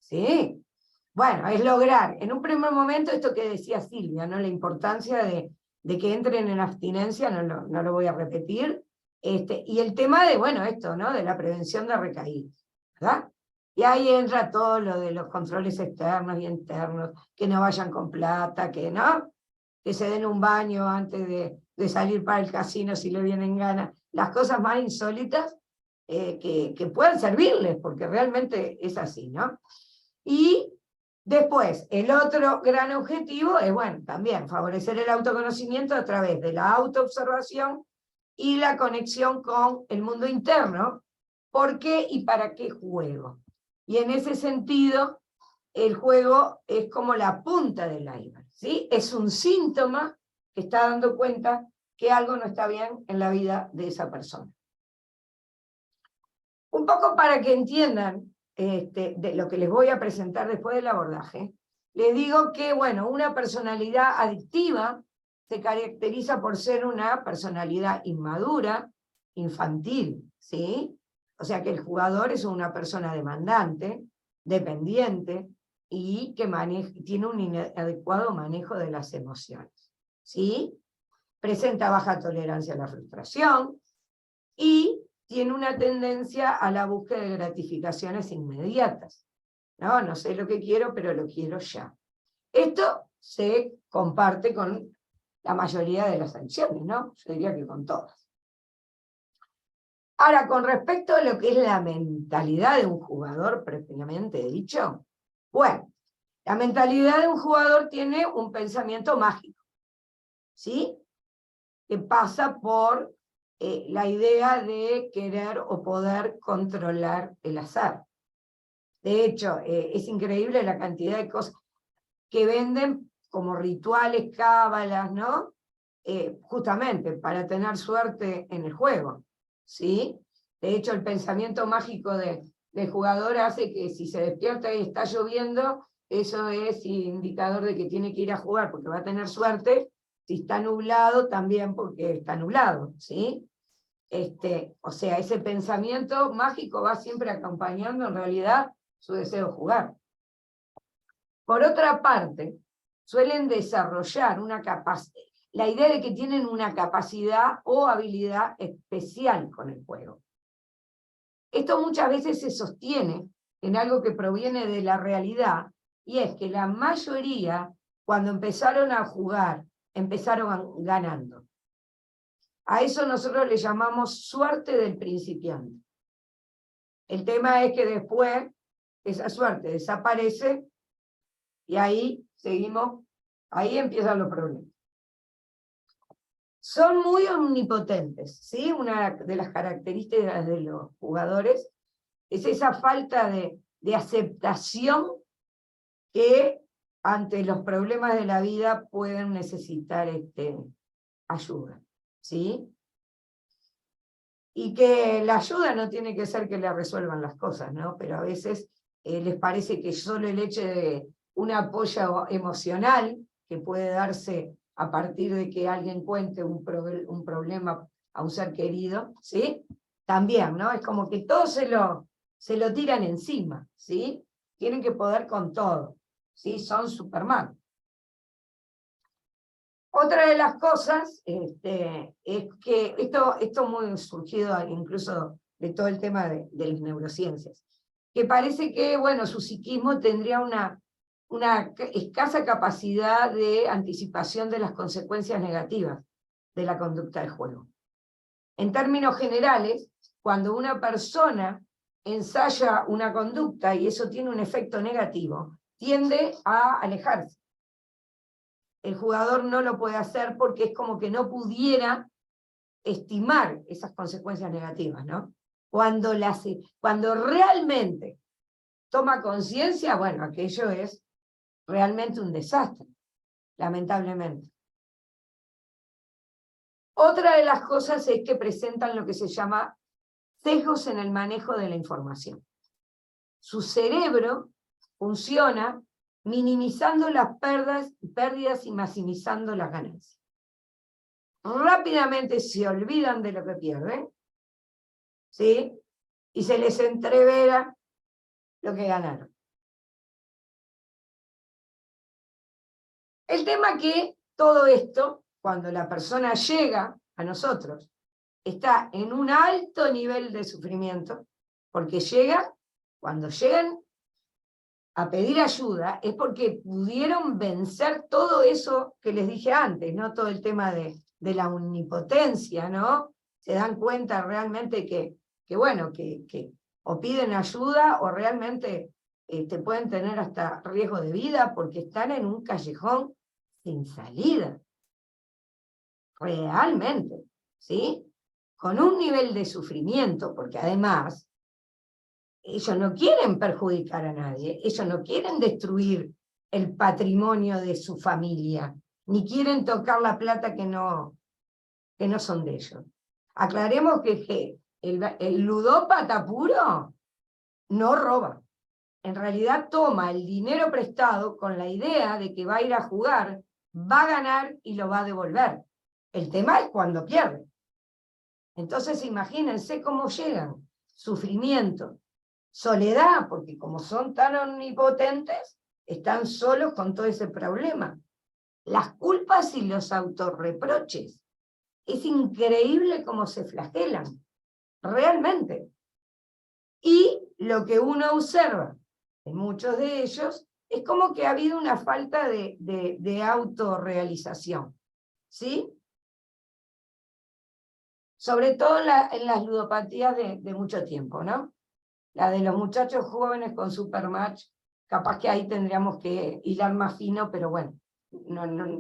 ¿sí? Bueno, es lograr, en un primer momento, esto que decía Silvia, ¿no? La importancia de que entren en abstinencia, no lo voy a repetir, y el tema de, bueno, esto, ¿no? De la prevención de recaídas, ¿verdad? Y ahí entra todo lo de los controles externos y internos, que no vayan con plata, que no, que se den un baño antes de salir para el casino si le vienen ganas, las cosas más insólitas que puedan servirles, porque realmente es así, ¿no? Y después, el otro gran objetivo es, bueno, también favorecer el autoconocimiento a través de la autoobservación y la conexión con el mundo interno. ¿Por qué y para qué juego? Y en ese sentido, el juego es como la punta del iceberg, ¿sí? Es un síntoma que está dando cuenta que algo no está bien en la vida de esa persona. Un poco para que entiendan de lo que les voy a presentar después del abordaje, les digo que, bueno, una personalidad adictiva se caracteriza por ser una personalidad inmadura, infantil, ¿sí? O sea que el jugador es una persona demandante, dependiente, y que tiene un inadecuado manejo de las emociones, ¿sí? Presenta baja tolerancia a la frustración y tiene una tendencia a la búsqueda de gratificaciones inmediatas. No sé lo que quiero, pero lo quiero ya. Esto se comparte con la mayoría de las adicciones, ¿no? Yo diría que con todas. Ahora, con respecto a lo que es la mentalidad de un jugador, propiamente dicho, bueno, la mentalidad de un jugador tiene un pensamiento mágico, ¿sí? Que pasa por la idea de querer o poder controlar el azar. De hecho, es increíble la cantidad de cosas que venden como rituales, cábalas, ¿no? Justamente para tener suerte en el juego, ¿sí? De hecho, el pensamiento mágico del jugador hace que si se despierta y está lloviendo, eso es indicador de que tiene que ir a jugar porque va a tener suerte. Si está nublado, también porque está nublado, ¿sí? O sea, ese pensamiento mágico va siempre acompañando en realidad su deseo de jugar. Por otra parte, suelen desarrollar la idea de que tienen una capacidad o habilidad especial con el juego. Esto muchas veces se sostiene en algo que proviene de la realidad, y es que la mayoría, cuando empezaron a jugar, empezaron ganando. A eso nosotros le llamamos suerte del principiante. El tema es que después esa suerte desaparece y ahí seguimos, ahí empiezan los problemas. Son muy omnipotentes, ¿sí? Una de las características de los jugadores es esa falta de aceptación que ante los problemas de la vida pueden necesitar ayuda, ¿sí? Y que la ayuda no tiene que ser que le resuelvan las cosas, ¿no? Pero a veces les parece que solo el hecho de un apoyo emocional que puede darse a partir de que alguien cuente un problema a un ser querido, ¿sí? También, ¿no? Es como que todos se lo tiran encima, ¿sí? Tienen que poder con todo, ¿sí? Son Superman. Otra de las cosas es que esto muy surgido incluso de todo el tema de las neurociencias, que parece que, bueno, su psiquismo tendría una escasa capacidad de anticipación de las consecuencias negativas de la conducta del juego. En términos generales, cuando una persona ensaya una conducta y eso tiene un efecto negativo, tiende a alejarse. El jugador no lo puede hacer porque es como que no pudiera estimar esas consecuencias negativas, ¿no? Cuando realmente toma conciencia, bueno, aquello es realmente un desastre, lamentablemente. Otra de las cosas es que presentan lo que se llama sesgos en el manejo de la información. Su cerebro funciona minimizando las pérdidas y maximizando las ganancias. Rápidamente se olvidan de lo que pierden, ¿sí? Y se les entrevera lo que ganaron. El tema que todo esto, cuando la persona llega a nosotros, está en un alto nivel de sufrimiento, porque cuando llegan a pedir ayuda, es porque pudieron vencer todo eso que les dije antes, ¿no? Todo el tema de la omnipotencia, ¿no? Se dan cuenta realmente que o piden ayuda o realmente pueden tener hasta riesgo de vida porque están en un callejón sin salida. Realmente, ¿sí? Con un nivel de sufrimiento, porque además ellos no quieren perjudicar a nadie, ellos no quieren destruir el patrimonio de su familia, ni quieren tocar la plata que no son de ellos. Aclaremos que el ludópata puro no roba. En realidad toma el dinero prestado con la idea de que va a ir a jugar, va a ganar y lo va a devolver. El tema es cuando pierde. Entonces imagínense cómo llegan. Sufrimiento, soledad, porque como son tan omnipotentes, están solos con todo ese problema. Las culpas y los autorreproches. Es increíble cómo se flagelan, realmente. Y lo que uno observa en muchos de ellos es como que ha habido una falta de autorrealización, ¿sí? Sobre todo en las ludopatías de mucho tiempo, ¿no? La de los muchachos jóvenes con Supermatch, capaz que ahí tendríamos que hilar más fino, pero bueno,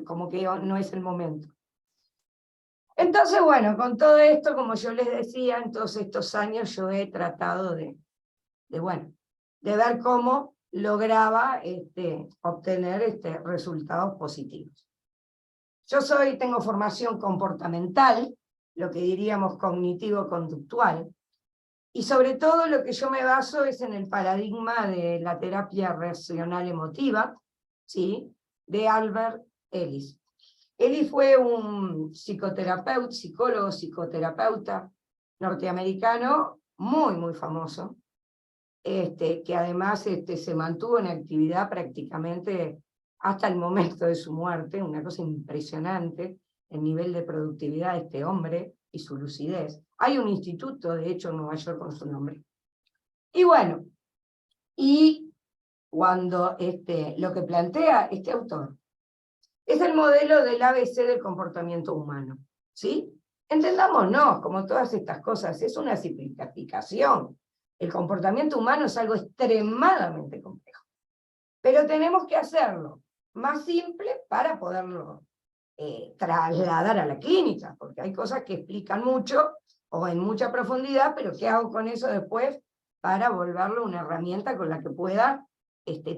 como que no es el momento. Entonces, bueno, con todo esto, como yo les decía, en todos estos años yo he tratado de ver cómo lograba obtener resultados positivos. Yo tengo formación comportamental, lo que diríamos cognitivo-conductual, y sobre todo lo que yo me baso es en el paradigma de la terapia racional emotiva, ¿sí? De Albert Ellis. Ellis fue un psicólogo, psicoterapeuta norteamericano, muy, muy famoso, que además se mantuvo en actividad prácticamente hasta el momento de su muerte, una cosa impresionante, el nivel de productividad de este hombre y su lucidez. Hay un instituto, de hecho, en Nueva York con su nombre. Y bueno, cuando lo que plantea este autor es el modelo del ABC del comportamiento humano, ¿sí? Entendámonos, como todas estas cosas, es una simplificación. El comportamiento humano es algo extremadamente complejo, pero tenemos que hacerlo más simple para poderlo trasladar a la clínica, porque hay cosas que explican mucho o en mucha profundidad, pero ¿qué hago con eso después para volverlo una herramienta con la que pueda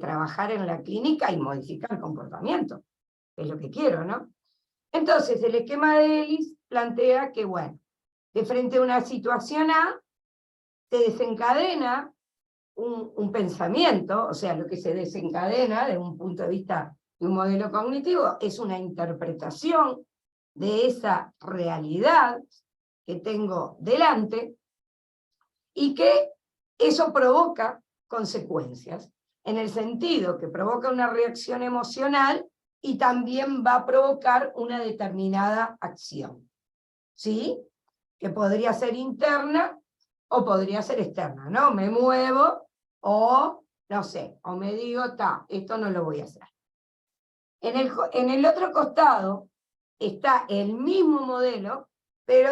trabajar en la clínica y modificar el comportamiento? Es lo que quiero, ¿no? Entonces, el esquema de Ellis plantea que, bueno, de frente a una situación A, se desencadena un pensamiento, o sea, lo que se desencadena desde un punto de vista Y un modelo cognitivo es una interpretación de esa realidad que tengo delante y que eso provoca consecuencias, en el sentido que provoca una reacción emocional y también va a provocar una determinada acción, ¿sí? Que podría ser interna o podría ser externa, ¿no? Me muevo o, no sé, o me digo, esto no lo voy a hacer. En el otro costado está el mismo modelo, pero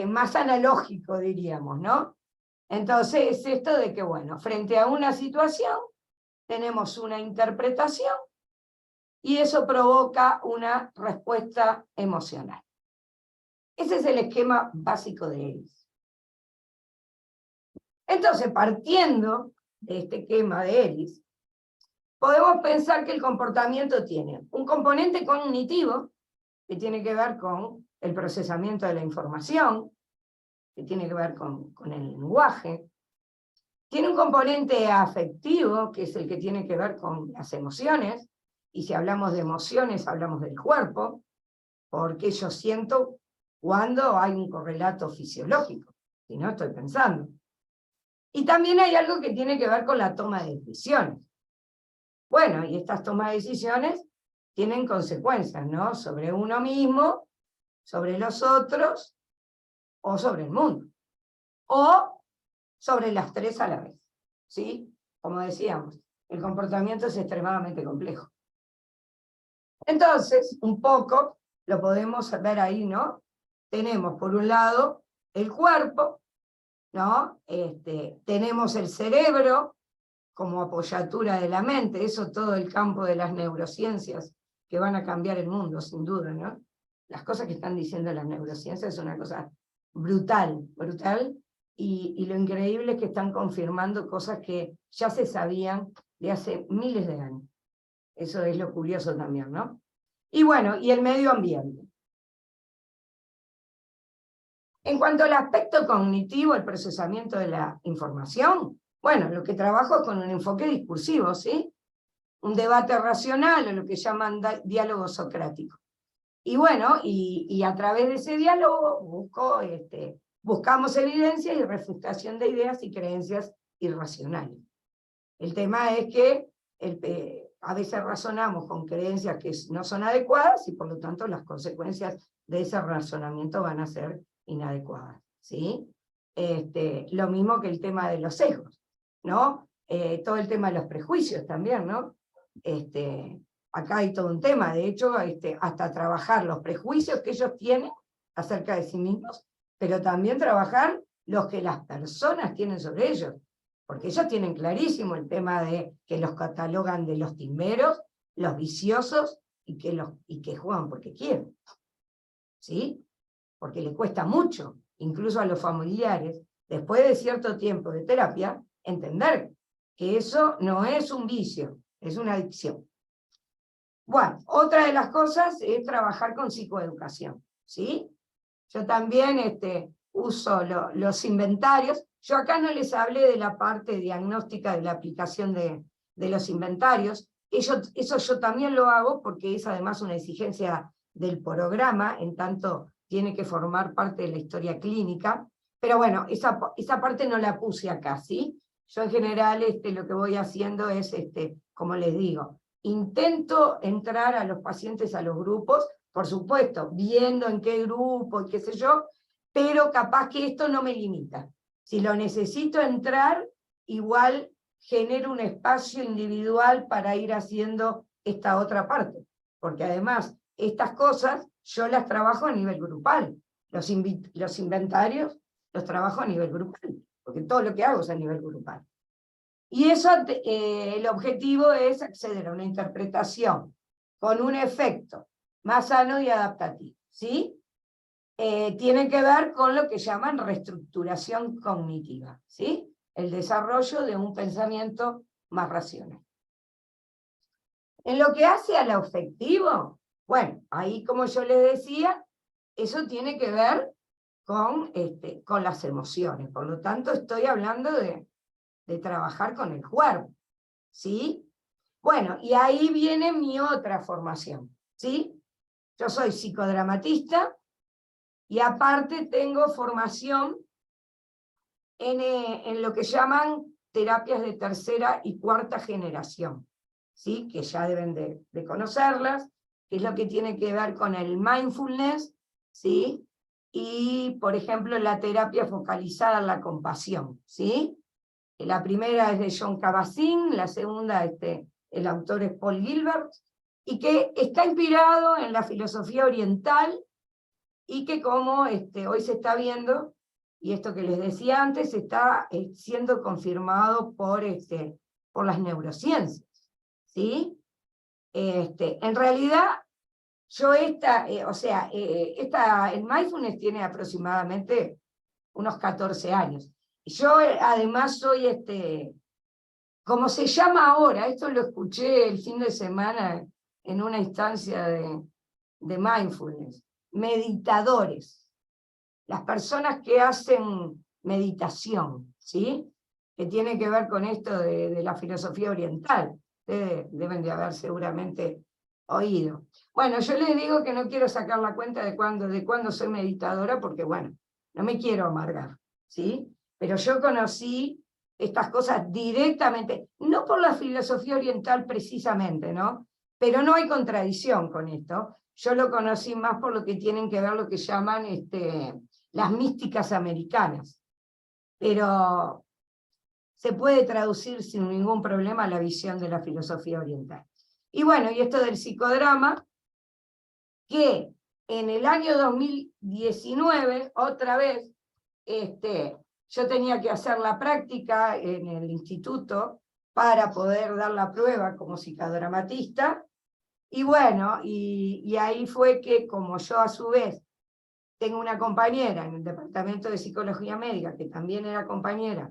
más analógico, diríamos, ¿no? Entonces, esto de que, bueno, frente a una situación, tenemos una interpretación y eso provoca una respuesta emocional. Ese es el esquema básico de Eris. Entonces, partiendo de este esquema de Eris, podemos pensar que el comportamiento tiene un componente cognitivo, que tiene que ver con el procesamiento de la información, que tiene que ver con el lenguaje. Tiene un componente afectivo, que es el que tiene que ver con las emociones, y si hablamos de emociones, hablamos del cuerpo, porque yo siento cuando hay un correlato fisiológico, si no estoy pensando. Y también hay algo que tiene que ver con la toma de decisiones. Bueno, y estas tomas de decisiones tienen consecuencias, ¿no? Sobre uno mismo, sobre los otros, o sobre el mundo. O sobre las tres a la vez, ¿sí? Como decíamos, el comportamiento es extremadamente complejo. Entonces, un poco, lo podemos ver ahí, ¿no? Tenemos, por un lado, el cuerpo, ¿no? Tenemos el cerebro como apoyatura de la mente, eso todo el campo de las neurociencias que van a cambiar el mundo, sin duda, ¿no? Las cosas que están diciendo las neurociencias es una cosa brutal, brutal, y lo increíble es que están confirmando cosas que ya se sabían de hace miles de años. Eso es lo curioso también, ¿no? Y bueno, y el medio ambiente. En cuanto al aspecto cognitivo, el procesamiento de la información, bueno, lo que trabajo es con un enfoque discursivo, ¿sí? Un debate racional, o lo que llaman diálogo socrático. Y bueno, y a través de ese diálogo buscamos evidencia y refutación de ideas y creencias irracionales. El tema es que a veces razonamos con creencias que no son adecuadas y por lo tanto las consecuencias de ese razonamiento van a ser inadecuadas, ¿sí? Lo mismo que el tema de los sesgos, ¿no? Todo el tema de los prejuicios también, ¿no? Acá hay todo un tema, de hecho, hasta trabajar los prejuicios que ellos tienen acerca de sí mismos, pero también trabajar los que las personas tienen sobre ellos, porque ellos tienen clarísimo el tema de que los catalogan de los timberos, los viciosos, y que juegan porque quieren, ¿sí? Porque le cuesta mucho, incluso a los familiares, después de cierto tiempo de terapia, entender que eso no es un vicio, es una adicción. Bueno, otra de las cosas es trabajar con psicoeducación, ¿sí? Yo también uso los inventarios. Yo acá no les hablé de la parte diagnóstica de la aplicación de los inventarios. Eso yo también lo hago porque es además una exigencia del programa, en tanto tiene que formar parte de la historia clínica. Pero bueno, esa parte no la puse acá, ¿sí? Yo en general lo que voy haciendo es, como les digo, intento entrar a los pacientes a los grupos, por supuesto, viendo en qué grupo y qué sé yo, pero capaz que esto no me limita. Si lo necesito entrar, igual genero un espacio individual para ir haciendo esta otra parte, porque además estas cosas yo las trabajo a nivel grupal, los inventarios los trabajo a nivel grupal, porque todo lo que hago es a nivel grupal. Y eso, el objetivo es acceder a una interpretación con un efecto más sano y adaptativo, ¿sí? Tiene que ver con lo que llaman reestructuración cognitiva, ¿sí? El desarrollo de un pensamiento más racional. En lo que hace al afectivo, bueno, ahí como yo les decía, eso tiene que ver con las emociones, por lo tanto estoy hablando de trabajar con el cuerpo, ¿sí? Bueno, y ahí viene mi otra formación, ¿sí? Yo soy psicodramatista y aparte tengo formación en lo que llaman terapias de tercera y cuarta generación, ¿sí? Que ya deben de conocerlas, que es lo que tiene que ver con el mindfulness, ¿sí? Y, por ejemplo, la terapia focalizada en la compasión, ¿sí? La primera es de John Kabat-Zinn, la segunda, el autor es Paul Gilbert, y que está inspirado en la filosofía oriental, y que como hoy se está viendo, y esto que les decía antes, está siendo confirmado por las neurociencias, ¿sí? En realidad, yo el mindfulness tiene aproximadamente unos 14 años. Y yo además soy, como se llama ahora, esto lo escuché el fin de semana en una instancia de mindfulness, meditadores. Las personas que hacen meditación, ¿sí? Que tiene que ver con esto de la filosofía oriental. Ustedes deben de haber seguramente oído. Bueno, yo les digo que no quiero sacar la cuenta de cuándo soy meditadora, porque bueno, no me quiero amargar, ¿sí? Pero yo conocí estas cosas directamente, no por la filosofía oriental precisamente, ¿no? Pero no hay contradicción con esto. Yo lo conocí más por lo que tienen que ver lo que llaman las místicas americanas, pero se puede traducir sin ningún problema a la visión de la filosofía oriental. Y bueno, y esto del psicodrama, que en el año 2019, otra vez, yo tenía que hacer la práctica en el instituto para poder dar la prueba como psicodramatista, y bueno, y ahí fue que, como yo a su vez tengo una compañera en el departamento de psicología médica, que también era compañera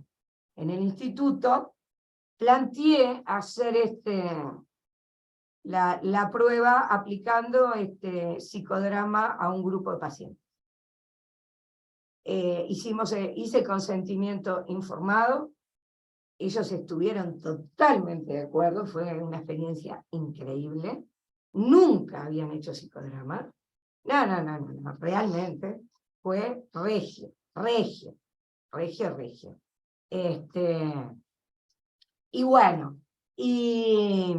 en el instituto, planteé hacer la prueba aplicando psicodrama a un grupo de pacientes. Hice consentimiento informado, ellos estuvieron totalmente de acuerdo, fue una experiencia increíble, nunca habían hecho psicodrama, no, realmente fue regio. Y bueno, y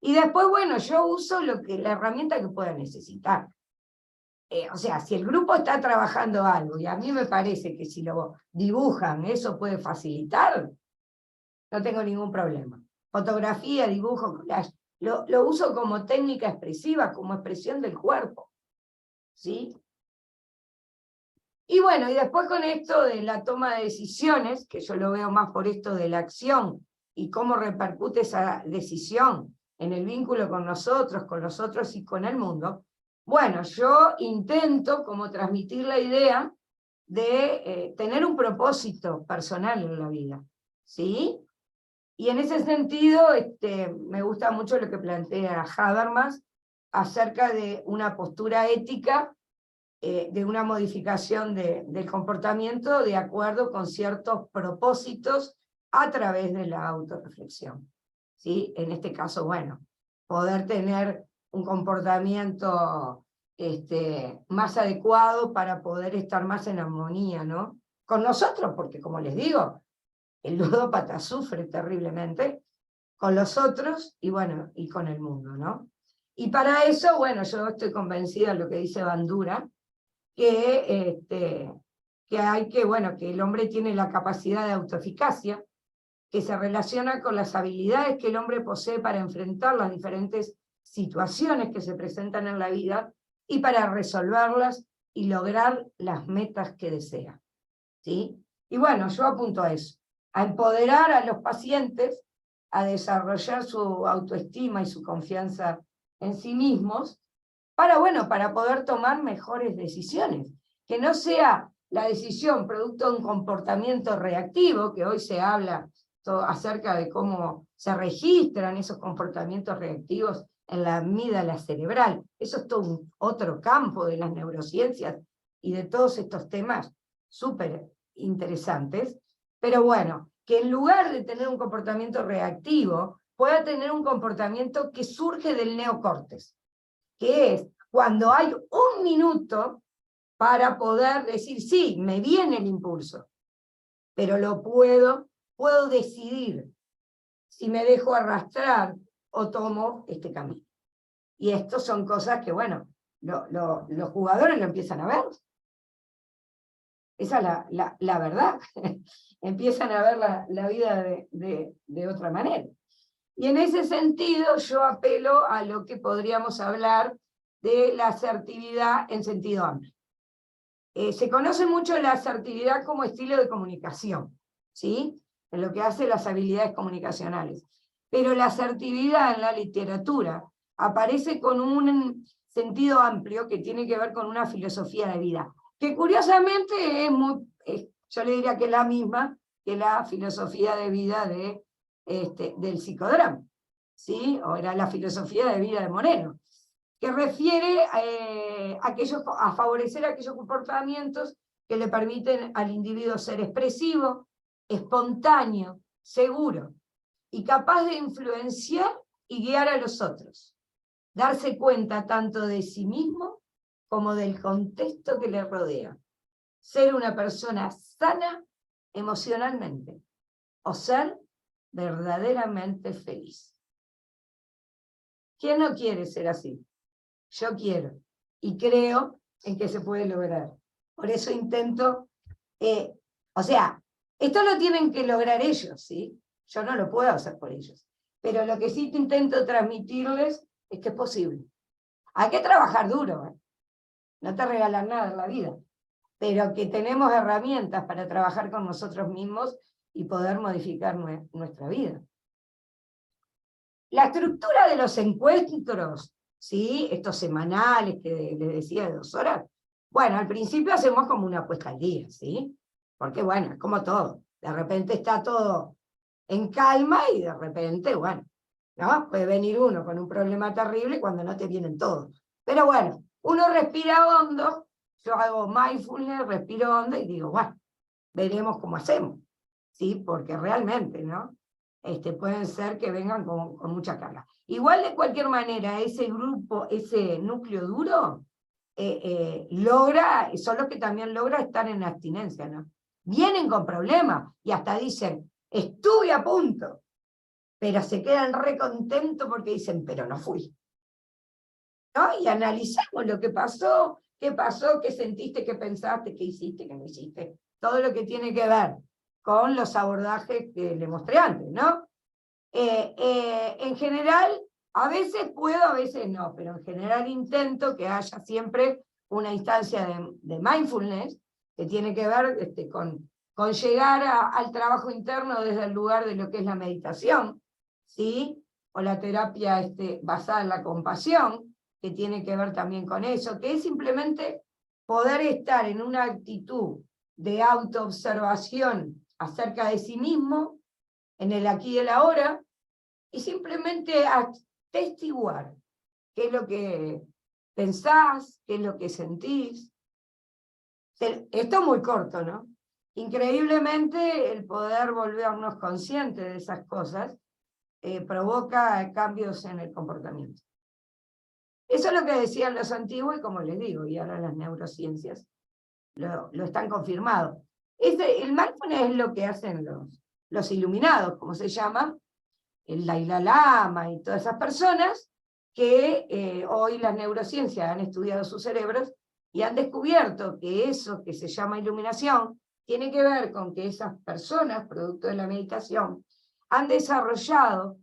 después, bueno, yo uso la herramienta que pueda necesitar. O sea, si el grupo está trabajando algo, y a mí me parece que si lo dibujan, eso puede facilitar, no tengo ningún problema. Fotografía, dibujo, collage, lo uso como técnica expresiva, como expresión del cuerpo, ¿sí? Y bueno, y después con esto de la toma de decisiones, que yo lo veo más por esto de la acción, y cómo repercute esa decisión en el vínculo con los otros y con el mundo, bueno, yo intento como transmitir la idea de tener un propósito personal en la vida, ¿sí? Y en ese sentido, me gusta mucho lo que plantea Habermas acerca de una postura ética, de una modificación del comportamiento de acuerdo con ciertos propósitos a través de la autorreflexión, ¿sí? En este caso, bueno, poder tener un comportamiento más adecuado para poder estar más en armonía, ¿no? Con nosotros, porque como les digo, el ludópata sufre terriblemente, con los otros y bueno, y con el mundo, ¿no? Y para eso, bueno, yo estoy convencida de lo que dice Bandura, que el hombre tiene la capacidad de autoeficacia, que se relaciona con las habilidades que el hombre posee para enfrentar las diferentes situaciones que se presentan en la vida y para resolverlas y lograr las metas que desea, ¿sí? Y bueno, yo apunto a eso, a empoderar a los pacientes, a desarrollar su autoestima y su confianza en sí mismos, para poder tomar mejores decisiones, que no sea la decisión producto de un comportamiento reactivo, que hoy se habla acerca de cómo se registran esos comportamientos reactivos en la amígdala cerebral. Eso es todo otro campo de las neurociencias y de todos estos temas súper interesantes, pero bueno, que en lugar de tener un comportamiento reactivo, pueda tener un comportamiento que surge del neocórtex, que es cuando hay un minuto para poder decir, sí, me viene el impulso, pero lo puedo decidir si me dejo arrastrar o tomo este camino. Y esto son cosas que, bueno, los jugadores lo empiezan a ver. Esa es la verdad. Empiezan a ver la vida de otra manera. Y en ese sentido yo apelo a lo que podríamos hablar de la asertividad en sentido amplio. Se conoce mucho la asertividad como estilo de comunicación, ¿sí? En lo que hace las habilidades comunicacionales. Pero la asertividad en la literatura aparece con un sentido amplio que tiene que ver con una filosofía de vida, que curiosamente yo le diría que es la misma que la filosofía de vida del psicodrama, ¿sí? O era la filosofía de vida de Moreno, que refiere a favorecer aquellos comportamientos que le permiten al individuo ser expresivo, espontáneo, seguro, y capaz de influenciar y guiar a los otros, darse cuenta tanto de sí mismo como del contexto que le rodea, ser una persona sana emocionalmente, o ser verdaderamente feliz. ¿Quién no quiere ser así? Yo quiero, y creo en que se puede lograr. Por eso intento, o sea, esto lo tienen que lograr ellos, ¿sí? Yo no lo puedo hacer por ellos. Pero lo que sí intento transmitirles es que es posible. Hay que trabajar duro, ¿eh? No te regalan nada en la vida, pero que tenemos herramientas para trabajar con nosotros mismos y poder modificar nuestra vida. La estructura de los encuentros, ¿sí? Estos semanales que les decía de 2 horas, bueno, al principio hacemos como una puesta al día, ¿sí? Porque bueno, es como todo, de repente está todo en calma y de repente, bueno, ¿no? Puede venir uno con un problema terrible cuando no te vienen todos. Pero bueno, uno respira hondo, yo hago mindfulness, respiro hondo y digo, bueno, veremos cómo hacemos, ¿sí? Porque realmente, ¿no? Pueden ser que vengan con mucha carga. Igual de cualquier manera, ese grupo, ese núcleo duro, son los que también logra estar en abstinencia, ¿no? Vienen con problemas y hasta dicen, estuve a punto, pero se quedan re contentos porque dicen, pero no fui. ¿No? Y analizamos lo que pasó, qué sentiste, qué pensaste, qué hiciste, qué no hiciste. Todo lo que tiene que ver con los abordajes que le mostré antes, ¿no? En general, a veces puedo, a veces no, pero en general intento que haya siempre una instancia de mindfulness que tiene que ver con llegar al trabajo interno desde el lugar de lo que es la meditación, ¿sí? O la terapia basada en la compasión, que tiene que ver también con eso, que es simplemente poder estar en una actitud de autoobservación acerca de sí mismo, en el aquí y el ahora, y simplemente atestiguar qué es lo que pensás, qué es lo que sentís. Esto es muy corto, ¿no? Increíblemente, el poder volvernos conscientes de esas cosas provoca cambios en el comportamiento. Eso es lo que decían los antiguos y como les digo, y ahora las neurociencias lo están confirmado. El mindfulness es lo que hacen los iluminados, como se llama, el Dalai Lama y todas esas personas que hoy las neurociencias han estudiado sus cerebros y han descubierto que eso que se llama iluminación tiene que ver con que esas personas, producto de la meditación, han desarrollado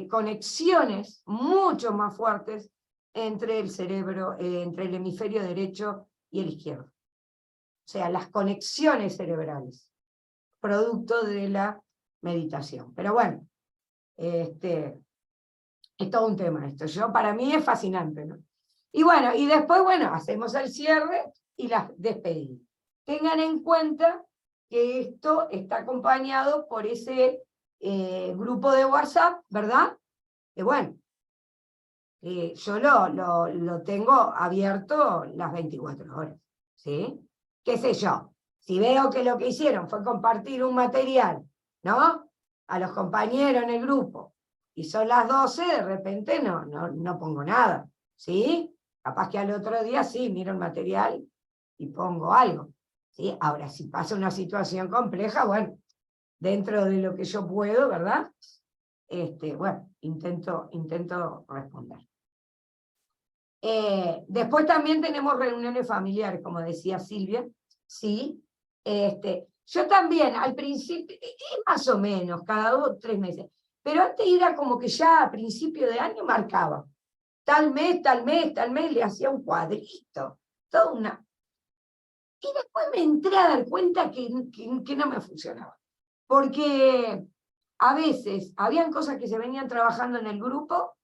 conexiones mucho más fuertes entre el cerebro, entre el hemisferio derecho y el izquierdo. O sea, las conexiones cerebrales, producto de la meditación. Pero bueno, es todo un tema esto. Para mí es fascinante, ¿no? Y bueno, y después, bueno, hacemos el cierre y las despedidas. Tengan en cuenta que esto está acompañado por ese grupo de WhatsApp, ¿verdad? Que bueno, yo lo tengo abierto las 24 horas, ¿sí? ¿Qué sé yo? Si veo que lo que hicieron fue compartir un material, ¿no? A los compañeros en el grupo, y son las 12, de repente no pongo nada, ¿sí? Capaz que al otro día sí, miro el material y pongo algo, ¿sí? Ahora, si pasa una situación compleja, bueno, dentro de lo que yo puedo, ¿verdad? Bueno, intento responder. Después también tenemos reuniones familiares, como decía Silvia, ¿sí? Yo también, al principio, más o menos, cada 2 o 3 meses, pero antes era como que ya a principio de año marcaba, tal mes, le hacía un cuadrito, toda una... Y después me entré a dar cuenta que no me funcionaba, porque a veces habían cosas que se venían trabajando en el grupo,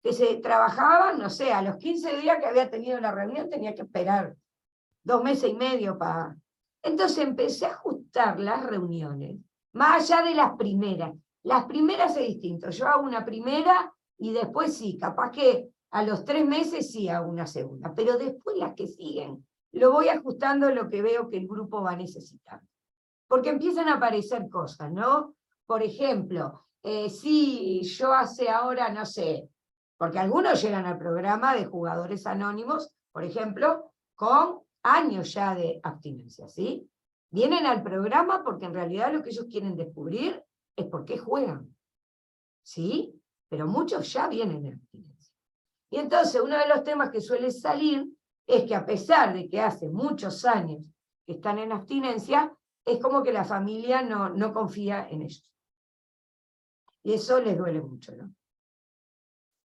que se trabajaban, no sé, a los 15 días que había tenido la reunión tenía que esperar 2 meses y medio para... Entonces empecé a ajustar las reuniones, más allá de las primeras. Las primeras es distinto, yo hago una primera y después sí, capaz que a los 3 meses sí hago una segunda, pero después las que siguen, lo voy ajustando a lo que veo que el grupo va necesitando. Porque empiezan a aparecer cosas, ¿no? Por ejemplo, si yo hace ahora, no sé, porque algunos llegan al programa de jugadores anónimos, por ejemplo, con años ya de abstinencia, ¿sí? Vienen al programa porque en realidad lo que ellos quieren descubrir es por qué juegan, ¿sí? Pero muchos ya vienen en abstinencia. Y entonces uno de los temas que suele salir es que a pesar de que hace muchos años que están en abstinencia, es como que la familia no confía en ellos. Y eso les duele mucho, ¿no?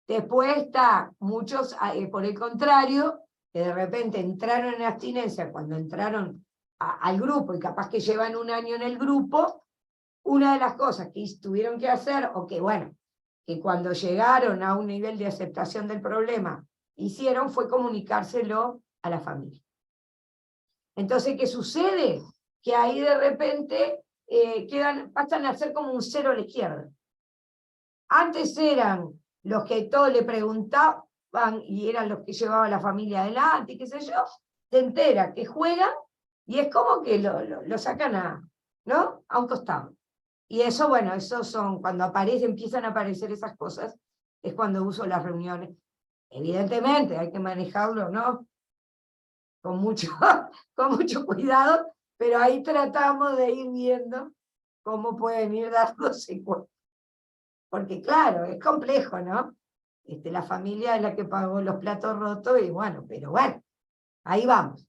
Después está muchos, por el contrario, que de repente entraron en abstinencia cuando entraron al grupo y capaz que llevan un año en el grupo, una de las cosas que tuvieron que hacer, o que bueno, que cuando llegaron a un nivel de aceptación del problema, hicieron fue comunicárselo a la familia. Entonces, ¿qué sucede? Que ahí de repente pasan a ser como un cero a la izquierda. Antes eran los que todos le preguntaban y eran los que llevaban a la familia adelante, y qué sé yo, te entera que juegan y es como que lo sacan ¿no? A un costado. Y eso, bueno, eso son, cuando empiezan a aparecer esas cosas, es cuando uso las reuniones. Evidentemente, hay que manejarlo, ¿no? Con mucho cuidado, pero ahí tratamos de ir viendo cómo pueden ir dándose cuenta. Porque claro, es complejo, ¿no? La familia es la que pagó los platos rotos y bueno, pero bueno, ahí vamos.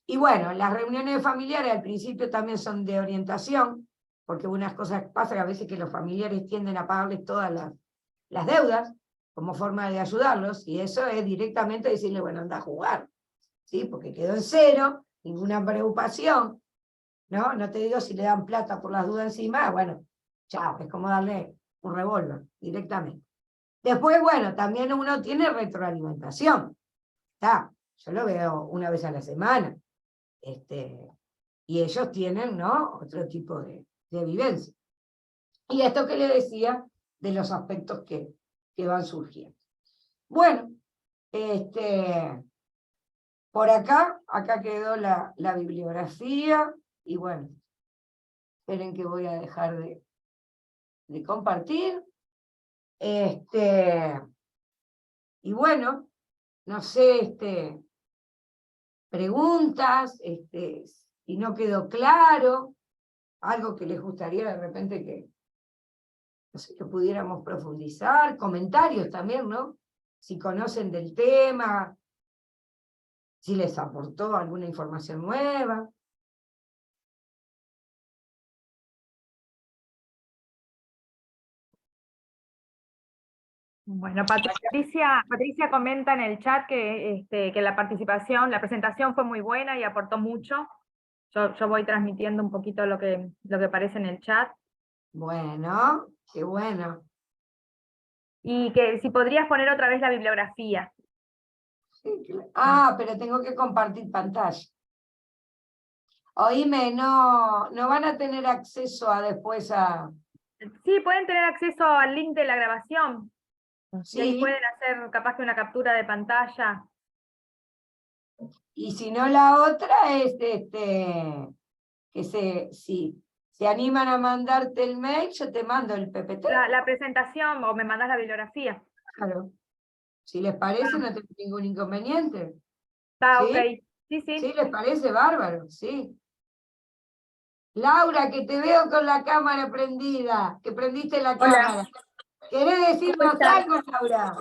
Y bueno, las reuniones familiares al principio también son de orientación, porque unas cosas pasan a veces que los familiares tienden a pagarles todas las deudas como forma de ayudarlos, y eso es directamente decirle, bueno, anda a jugar, ¿sí? Porque quedó en cero, ninguna preocupación, ¿no? No te digo si le dan plata por las dudas encima, bueno, chao, es como darle un revólver directamente. Después, bueno, también uno tiene retroalimentación, ¿está? Yo lo veo una vez a la semana, y ellos tienen, ¿no? Otro tipo de vivencia. Y esto que le decía de los aspectos que van surgiendo. Bueno, por acá quedó la bibliografía, y bueno, esperen que voy a dejar de compartir. Y bueno, no sé, preguntas, si no quedó claro, algo que les gustaría de repente que, no sé, que pudiéramos profundizar, comentarios también, ¿no? Si conocen del tema, si les aportó alguna información nueva. Bueno, Patricia comenta en el chat que la presentación fue muy buena y aportó mucho. Yo voy transmitiendo un poquito lo que aparece en el chat. Bueno, qué bueno. Y que si podrías poner otra vez la bibliografía. Sí, pero tengo que compartir pantalla. Oíme, no van a tener acceso después a... Sí, pueden tener acceso al link de la grabación. Sí. Y ahí pueden hacer capaz que una captura de pantalla. Y si no, la otra es si se animan a mandarte el mail, yo te mando el PPT. La presentación, o me mandas la bibliografía. Claro. Si les parece, no tengo ningún inconveniente. Está, ¿Sí? ok. Sí, sí. ¿Sí les parece bárbaro? Sí. Laura, que te veo con la cámara prendida, que prendiste la cámara. ¿Querés decirnos algo, Laura?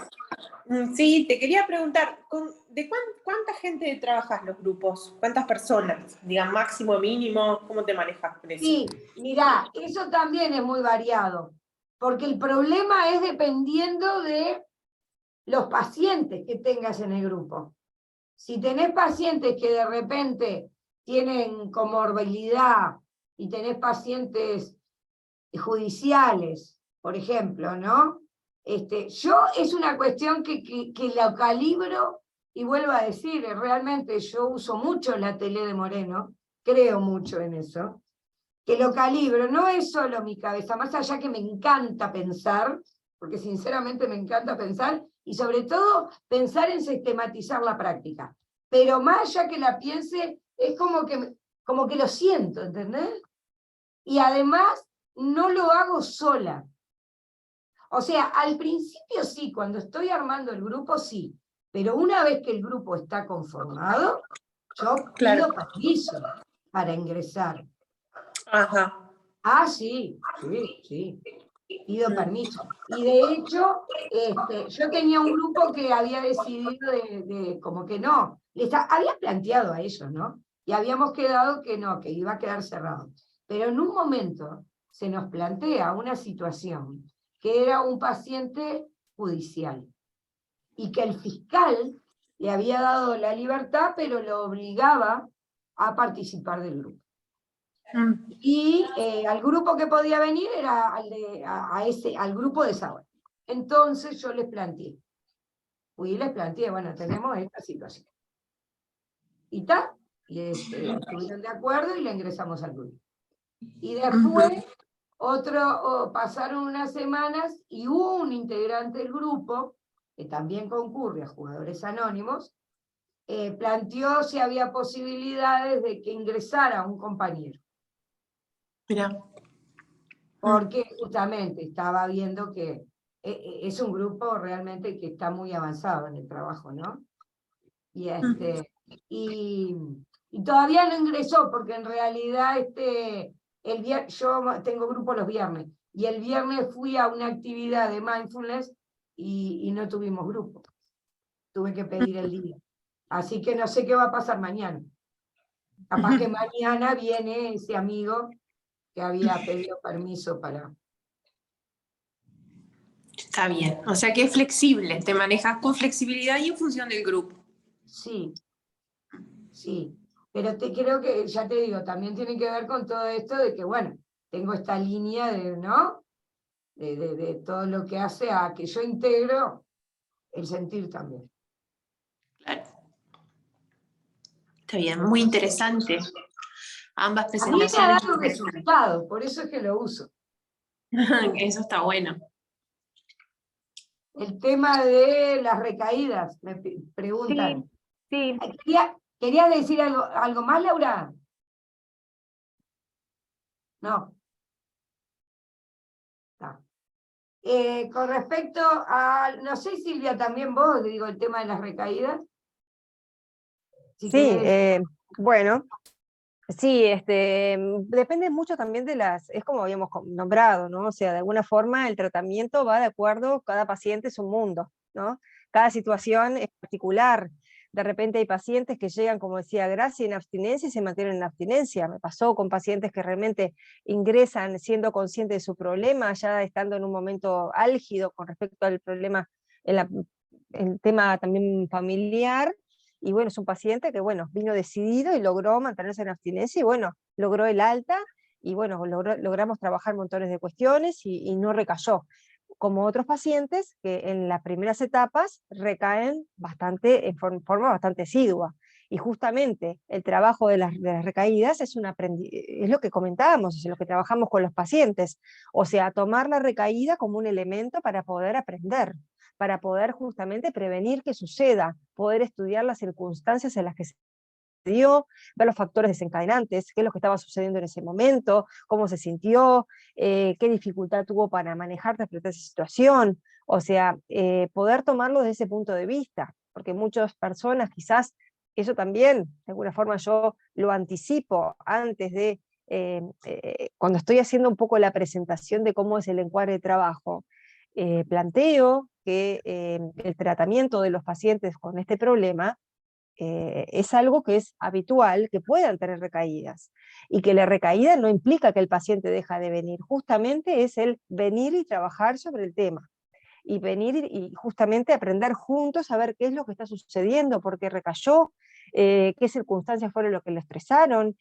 Sí, te quería preguntar, ¿cuánta gente trabajas los grupos? ¿Cuántas personas? Digan, máximo, mínimo, ¿cómo te manejas con eso? Sí, mirá, eso también es muy variado, porque el problema es dependiendo de los pacientes que tengas en el grupo. Si tenés pacientes que de repente tienen comorbilidad y tenés pacientes judiciales, por ejemplo, ¿no? Yo es una cuestión que lo calibro, y vuelvo a decir, realmente yo uso mucho la tele de Moreno, creo mucho en eso, que lo calibro, no es solo mi cabeza, más allá que me encanta pensar, porque sinceramente me encanta pensar, y sobre todo pensar en sistematizar la práctica. Pero más allá que la piense, es como que lo siento, ¿entendés? Y además no lo hago sola. O sea, al principio sí, cuando estoy armando el grupo sí, pero una vez que el grupo está conformado, yo pido permiso para ingresar. Ajá. Ah, sí, sí. Pido permiso. Y de hecho, yo tenía un grupo que había decidido como que no, había planteado a ellos, ¿no? Y habíamos quedado que no, que iba a quedar cerrado. Pero en un momento se nos plantea una situación que era un paciente judicial y que el fiscal le había dado la libertad, pero lo obligaba a participar del grupo. Y al grupo que podía venir era al grupo de esa hora. Entonces yo les planteé, bueno, tenemos esta situación. Y tal, y estuvieron de acuerdo y la ingresamos al grupo. Y después, pasaron unas semanas y un integrante del grupo, que también concurre a Jugadores Anónimos, planteó si había posibilidades de que ingresara un compañero. Mira. Porque justamente estaba viendo que es un grupo realmente que está muy avanzado en el trabajo, ¿no? Y todavía no ingresó, porque en realidad yo tengo grupo los viernes, y el viernes fui a una actividad de mindfulness y no tuvimos grupo. Tuve que pedir el día. Así que no sé qué va a pasar mañana. Capaz que mañana viene ese amigo que había pedido permiso para... Está bien. O sea que es flexible, te manejas con flexibilidad y en función del grupo. Sí, sí. Pero creo que, ya te digo, también tiene que ver con todo esto de que, bueno, tengo esta línea de, ¿no? De todo lo que hace a que yo integro el sentir también. Claro. Está bien, muy interesante. Ambas A mí me ha presentaciones. dado resultados, por eso es que lo uso. Eso está bueno. El tema de las recaídas, me preguntan. Sí. ¿Querías decir algo más, Laura? No. Está. Con respecto a, no sé, Silvia, también vos, digo, el tema de las recaídas. Si Sí, bueno, sí, depende mucho también es como habíamos nombrado, ¿no? O sea, de alguna forma el tratamiento va de acuerdo, cada paciente es un mundo, ¿no? Cada situación es particular. De repente hay pacientes que llegan, como decía Gracia, en abstinencia y se mantienen en abstinencia. Me pasó con pacientes que realmente ingresan siendo conscientes de su problema, ya estando en un momento álgido con respecto al problema, el tema también familiar. Y bueno, es un paciente que, bueno, vino decidido y logró mantenerse en abstinencia y bueno, logró el alta y bueno, logramos trabajar montones de cuestiones y no recayó. Como otros pacientes que en las primeras etapas recaen bastante, en forma bastante asidua. Y justamente el trabajo de las recaídas es lo que comentábamos, es lo que trabajamos con los pacientes. O sea, tomar la recaída como un elemento para poder aprender, para poder justamente prevenir que suceda, poder estudiar las circunstancias en las que se ver los factores desencadenantes, qué es lo que estaba sucediendo en ese momento, cómo se sintió, qué dificultad tuvo para manejar, interpretar esa situación, o sea, poder tomarlo desde ese punto de vista, porque muchas personas quizás, eso también, de alguna forma yo lo anticipo antes de, cuando estoy haciendo un poco la presentación de cómo es el encuadre de trabajo, planteo que el tratamiento de los pacientes con este problema es algo que es habitual, que puedan tener recaídas, y que la recaída no implica que el paciente deja de venir, justamente es el venir y trabajar sobre el tema, y venir y justamente aprender juntos a ver qué es lo que está sucediendo, por qué recayó, qué circunstancias fueron lo que le estresaron,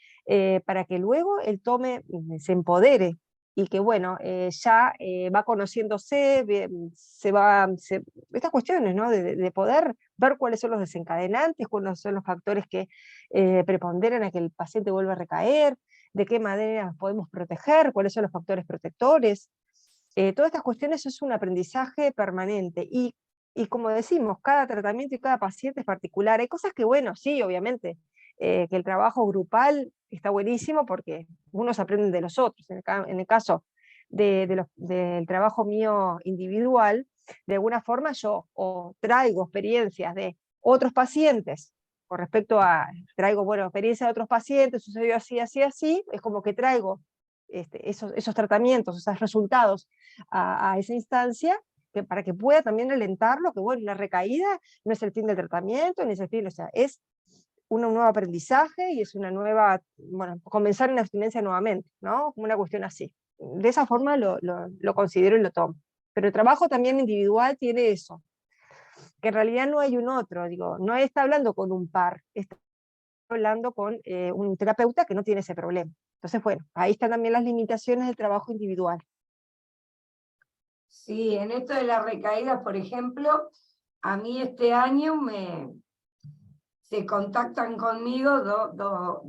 para que luego él tome, se empodere, y que bueno, ya va conociéndose, estas cuestiones, ¿no? De poder ver cuáles son los desencadenantes, cuáles son los factores que preponderan a que el paciente vuelva a recaer, de qué manera podemos proteger, cuáles son los factores protectores. Todas estas cuestiones es un aprendizaje permanente, y como decimos, cada tratamiento y cada paciente es particular. Hay cosas que, bueno, sí, obviamente, que el trabajo grupal está buenísimo porque unos aprenden de los otros. En el caso del trabajo mío individual, de alguna forma yo o traigo experiencias de otros pacientes con respecto a, traigo, bueno, experiencia de otros pacientes, sucedió así, así, así, es como que traigo esos tratamientos, esos resultados a esa instancia, para que pueda también alentarlo, que bueno, la recaída no es el fin del tratamiento, ni es el fin, o sea, es un nuevo aprendizaje y es una nueva, bueno, comenzar en abstinencia nuevamente, ¿no? Como una cuestión así. De esa forma lo considero y lo tomo. Pero el trabajo también individual tiene eso, que en realidad no hay un otro, digo, no está hablando con un par, está hablando con un terapeuta que no tiene ese problema. Entonces, bueno, ahí están también las limitaciones del trabajo individual. Sí, en esto de las recaídas, por ejemplo, a mí este año se contactan conmigo dos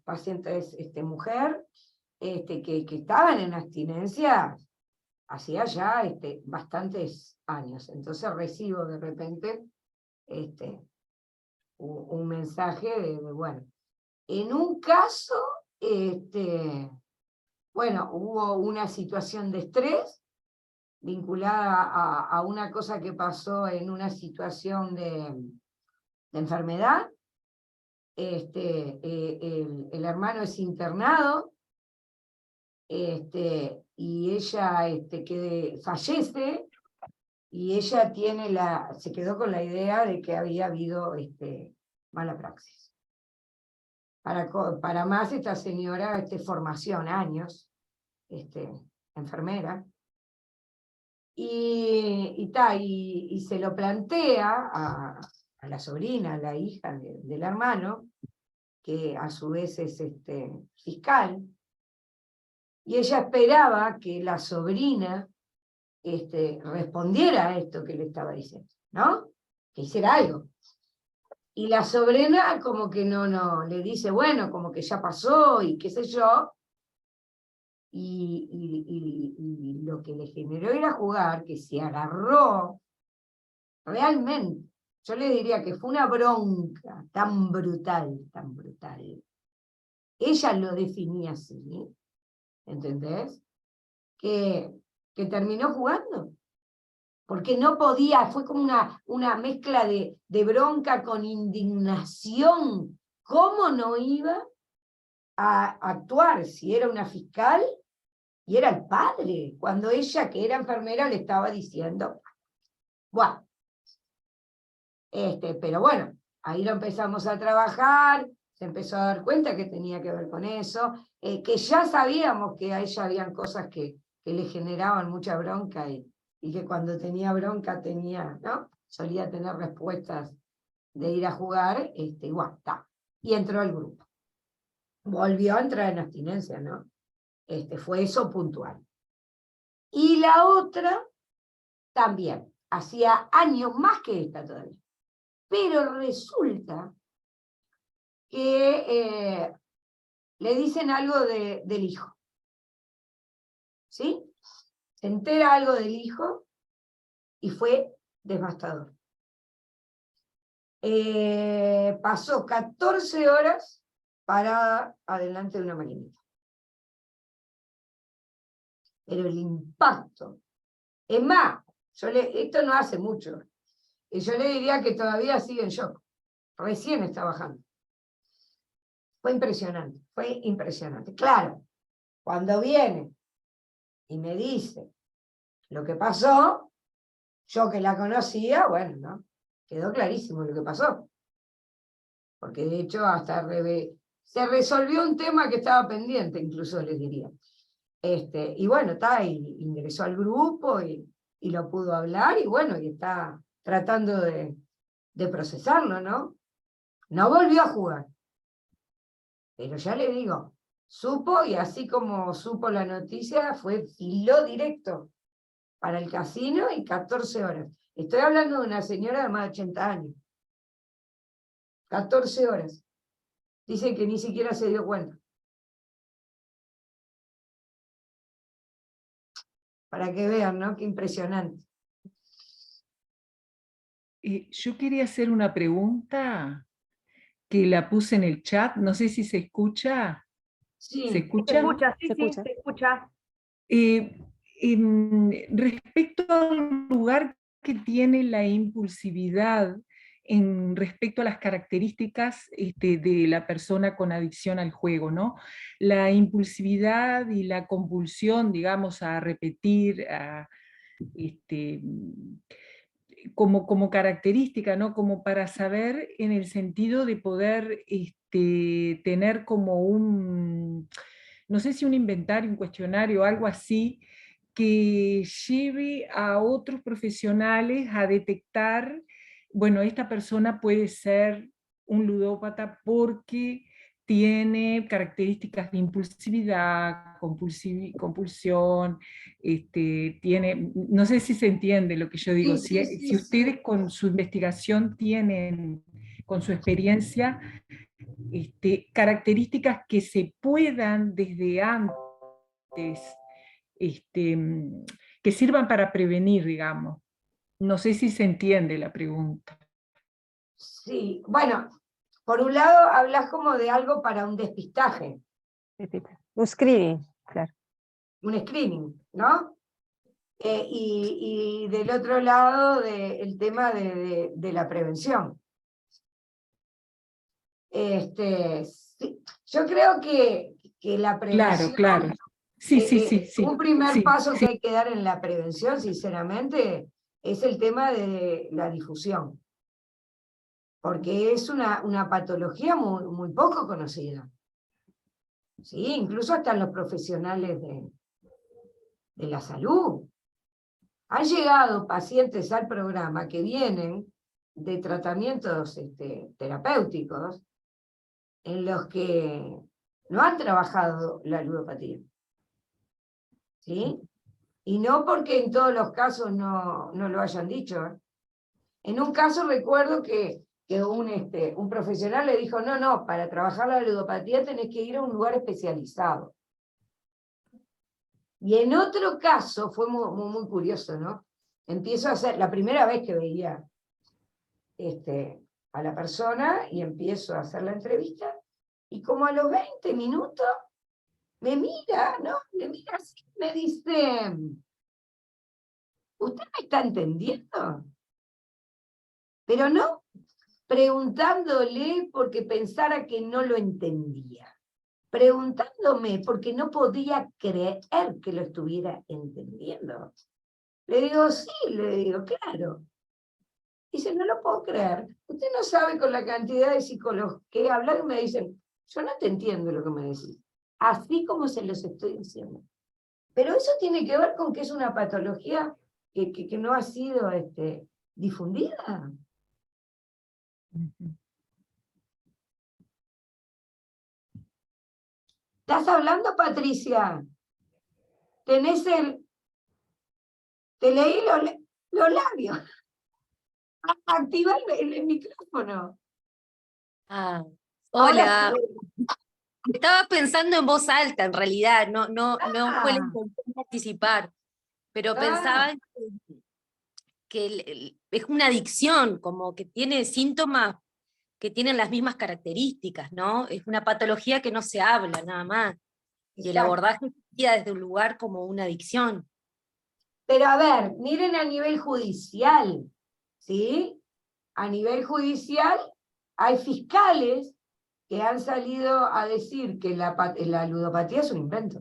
pacientes mujer que estaban en abstinencia hacía ya bastantes años. Entonces recibo de repente un mensaje bueno, en un caso, bueno, hubo una situación de estrés vinculada a una cosa que pasó en una situación de enfermedad. El hermano es internado, y ella fallece, y ella se quedó con la idea de que había habido mala praxis. Para más, esta señora, formación, años, enfermera, y se lo plantea a la sobrina, a la hija del hermano, que a su vez es fiscal, y ella esperaba que la sobrina respondiera a esto que le estaba diciendo, ¿no? Que hiciera algo. Y la sobrina como que no, le dice, bueno, como que ya pasó y qué sé yo, y lo que le generó ir a jugar, que se agarró realmente, yo le diría que fue una bronca tan brutal, tan brutal. Ella lo definía así, ¿entendés? Que terminó jugando, porque no podía, fue como una mezcla de bronca con indignación. ¿Cómo no iba a actuar si era una fiscal y era el padre, cuando ella, que era enfermera, le estaba diciendo, bueno, pero bueno, ahí lo empezamos a trabajar, se empezó a dar cuenta que tenía que ver con eso, que ya sabíamos que a ella habían cosas que le generaban mucha bronca, y que cuando tenía bronca ¿no? Solía tener respuestas de ir a jugar, igual, está. Y entró al grupo. Volvió a entrar en abstinencia, ¿no? Fue eso puntual. Y la otra, también, hacía años más que esta todavía. Pero resulta que le dicen algo del hijo. ¿Sí? Se entera algo del hijo y fue devastador. pasó 14 horas parada adelante de una maquinita. Pero el impacto, es más, esto no hace mucho, y yo le diría que todavía sigue en shock, recién está bajando. Fue impresionante. Claro, cuando viene y me dice lo que pasó, yo que la conocía, bueno, ¿no? Quedó clarísimo lo que pasó. Porque de hecho hasta se resolvió un tema que estaba pendiente, incluso les diría. Y bueno, ingresó al grupo y lo pudo hablar, y bueno, y está tratando de procesarlo, ¿no? No volvió a jugar. Pero ya le digo, supo, y así como supo la noticia, filó directo para el casino y 14 horas. Estoy hablando de una señora de más de 80 años. 14 horas. Dicen que ni siquiera se dio cuenta. Para que vean, ¿no? Qué impresionante. Yo quería hacer una pregunta que la puse en el chat, no sé si se escucha. Sí. ¿Se escucha? Se escucha, sí, Se sí, escucha. se escucha. Respecto al lugar que tiene la impulsividad respecto a las características de la persona con adicción al juego, ¿no? La impulsividad y la compulsión, digamos, a repetir, como característica, ¿no? Como para saber en el sentido de poder tener como no sé si un inventario, un cuestionario, algo así, que lleve a otros profesionales a detectar, bueno, esta persona puede ser un ludópata porque tiene características de impulsividad, compulsión, no sé si se entiende lo que yo digo, si ustedes con su investigación tienen, con su experiencia, características que se puedan desde antes, que sirvan para prevenir, digamos. No sé si se entiende la pregunta. Sí, bueno, por un lado hablas como de algo para un despistaje. Un screening, claro. Un screening, ¿no? Y del otro lado, el tema de la prevención. Sí, yo creo que la prevención... Claro. Sí. Un primer Sí, paso sí. que hay que dar en la prevención, sinceramente, es el tema de la difusión. Porque es una patología muy, muy poco conocida. ¿Sí? Incluso hasta los profesionales de la salud. Han llegado pacientes al programa que vienen de tratamientos terapéuticos en los que no han trabajado la ludopatía. ¿Sí? Y no porque en todos los casos no lo hayan dicho. En un caso recuerdo que un profesional le dijo, no, para trabajar la ludopatía tenés que ir a un lugar especializado. Y en otro caso, fue muy, muy curioso, ¿no? Empiezo a hacer, la primera vez que veía a la persona, y empiezo a hacer la entrevista, y como a los 20 minutos, me mira, ¿no? Me mira así, me dice, ¿usted me está entendiendo? Pero no preguntándole porque pensara que no lo entendía. Preguntándome porque no podía creer que lo estuviera entendiendo. Le digo, sí, le digo, claro. Dice, no lo puedo creer. Usted no sabe con la cantidad de psicólogos que he hablado y me dicen, yo no te entiendo lo que me decís. Así como se los estoy diciendo. Pero eso tiene que ver con que es una patología que no ha sido difundida. ¿Estás hablando, Patricia? Tenés te leí los labios. Activa el micrófono. Ah, Ahora hola. Estaba pensando en voz alta, en realidad, no fue la intención participar, pero pensaba que es una adicción, como que tiene síntomas que tienen las mismas características, ¿no? Es una patología que no se habla nada más. Y el Exacto. abordaje sería desde un lugar como una adicción. Pero a ver, miren a nivel judicial, ¿sí? A nivel judicial hay fiscales que han salido a decir que la ludopatía es un invento.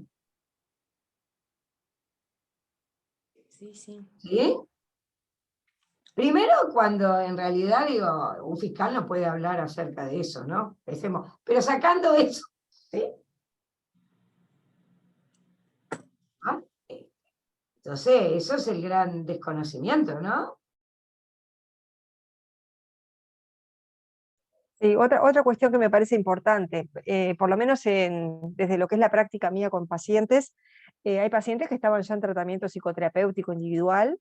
Sí, sí. ¿Sí? Primero, cuando en realidad, digo, un fiscal no puede hablar acerca de eso, ¿no? Pensemos, pero sacando eso, ¿sí? ¿Ah? Entonces, eso es el gran desconocimiento, ¿no? Sí, otra cuestión que me parece importante, por lo menos desde lo que es la práctica mía con pacientes, hay pacientes que estaban ya en tratamiento psicoterapéutico individual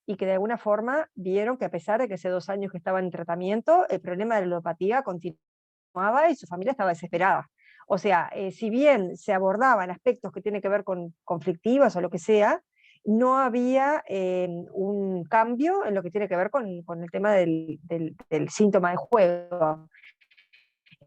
y que de alguna forma vieron que a pesar de que hace 2 años que estaban en tratamiento, el problema de la ludopatía continuaba y su familia estaba desesperada. O sea, si bien se abordaban aspectos que tienen que ver con conflictivos o lo que sea, no había un cambio en lo que tiene que ver con el tema del síntoma de juego.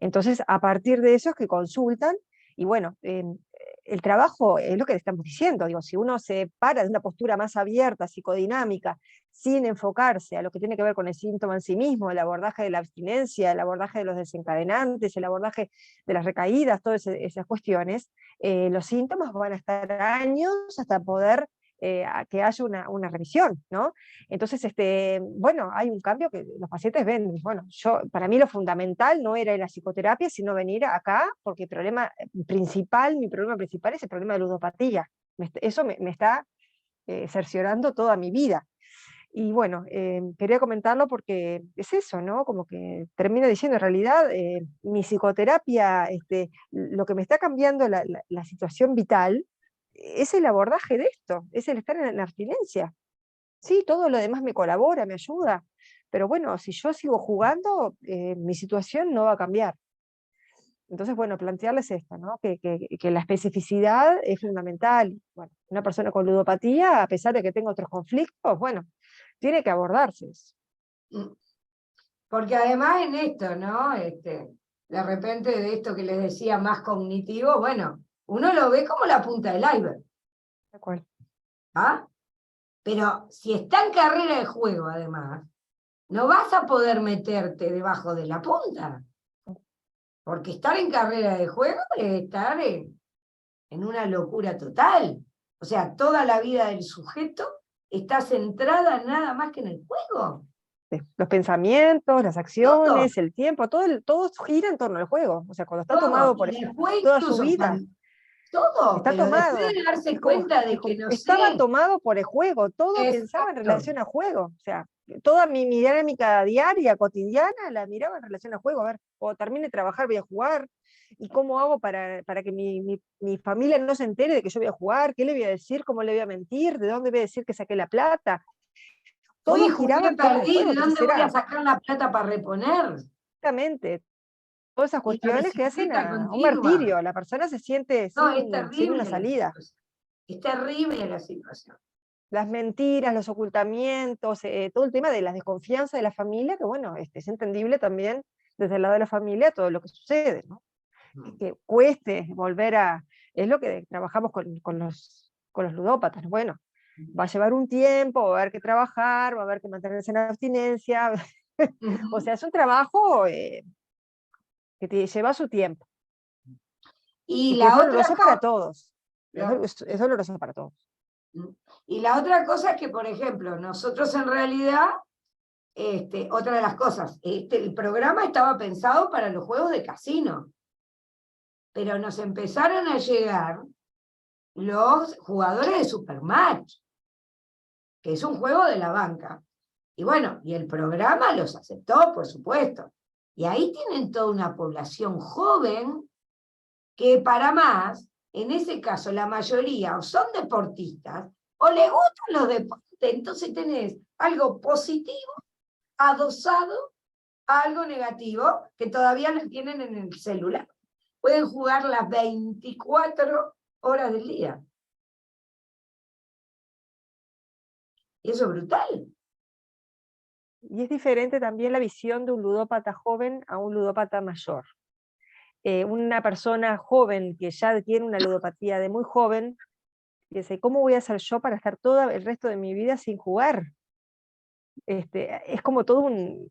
Entonces, a partir de eso es que consultan, y bueno, el trabajo es lo que le estamos diciendo, digo, si uno se para de una postura más abierta, psicodinámica, sin enfocarse a lo que tiene que ver con el síntoma en sí mismo, el abordaje de la abstinencia, el abordaje de los desencadenantes, el abordaje de las recaídas, todas esas cuestiones, los síntomas van a estar años hasta poder que haya una revisión, ¿no? Entonces, bueno, hay un cambio que los pacientes ven, bueno, para mí lo fundamental no era la psicoterapia, sino venir acá, porque mi problema principal es el problema de ludopatía. Eso me está cerciorando toda mi vida. Y bueno, quería comentarlo porque es eso, ¿no? Como que termino diciendo, en realidad, mi psicoterapia, lo que me está cambiando la situación vital, es el abordaje de esto, es el estar en la abstinencia. Sí, todo lo demás me colabora, me ayuda, pero bueno, si yo sigo jugando, mi situación no va a cambiar. Entonces, bueno, plantearles esto, ¿no? Que la especificidad es fundamental. Bueno, una persona con ludopatía, a pesar de que tenga otros conflictos, bueno, tiene que abordarse. Porque además en esto, ¿no? De repente de esto que les decía más cognitivo, bueno, uno lo ve como la punta del iceberg. De acuerdo. ¿Ah? Pero si está en carrera de juego, además, no vas a poder meterte debajo de la punta. Porque estar en carrera de juego es estar en una locura total. O sea, toda la vida del sujeto está centrada nada más que en el juego. Sí, los pensamientos, las Todo. acciones, el tiempo, todo gira en torno al juego. O sea, cuando está tomado por Y después toda su incluso vida, todo, está pero después tomado. de darse Es como, cuenta de que no estaba sé. tomado por el juego, todo pensaba en Exacto. relación al juego. O sea, toda mi dinámica diaria, cotidiana, la miraba en relación al juego. A ver, cuando termine de trabajar voy a jugar. ¿Y cómo hago para que mi familia no se entere de que yo voy a jugar? ¿Qué le voy a decir? ¿Cómo le voy a mentir? ¿De dónde voy a decir que saqué la plata? Fui, Todo jugué, giraba en torno al perdí, juego. ¿de Entonces dónde voy a era sacar la plata para reponer? exactamente todas esas Y la cuestiones que hacen bicicleta a un continua. martirio. La persona se siente No, es sin una terrible la salida. situación. Es terrible la situación. Las mentiras, los ocultamientos, todo el tema de la desconfianza de la familia, que bueno, es entendible también desde el lado de la familia todo lo que sucede, ¿no? Que cueste volver es lo que trabajamos con los ludópatas, bueno, va a llevar un tiempo, va a haber que trabajar, va a haber que mantenerse en abstinencia, o sea, es un trabajo que te lleva su tiempo, Y y que es la otra doloroso para cosa, todos, es doloroso para todos. y la otra cosa es que, por ejemplo, nosotros en realidad, otra de las cosas, el programa estaba pensado para los juegos de casino, pero nos empezaron a llegar los jugadores de Supermatch, que es un juego de la banca. Y bueno, y el programa los aceptó, por supuesto. Y ahí tienen toda una población joven que para más, en ese caso la mayoría o son deportistas o les gustan los deportes, entonces tenés algo positivo adosado a algo negativo que todavía lo tienen en el celular. Pueden jugar las 24 horas del día. Y eso es brutal. Y es diferente también la visión de un ludópata joven a un ludópata mayor. Una persona joven que ya tiene una ludopatía de muy joven, dice, ¿cómo voy a hacer yo para estar todo el resto de mi vida sin jugar? Es como todo un...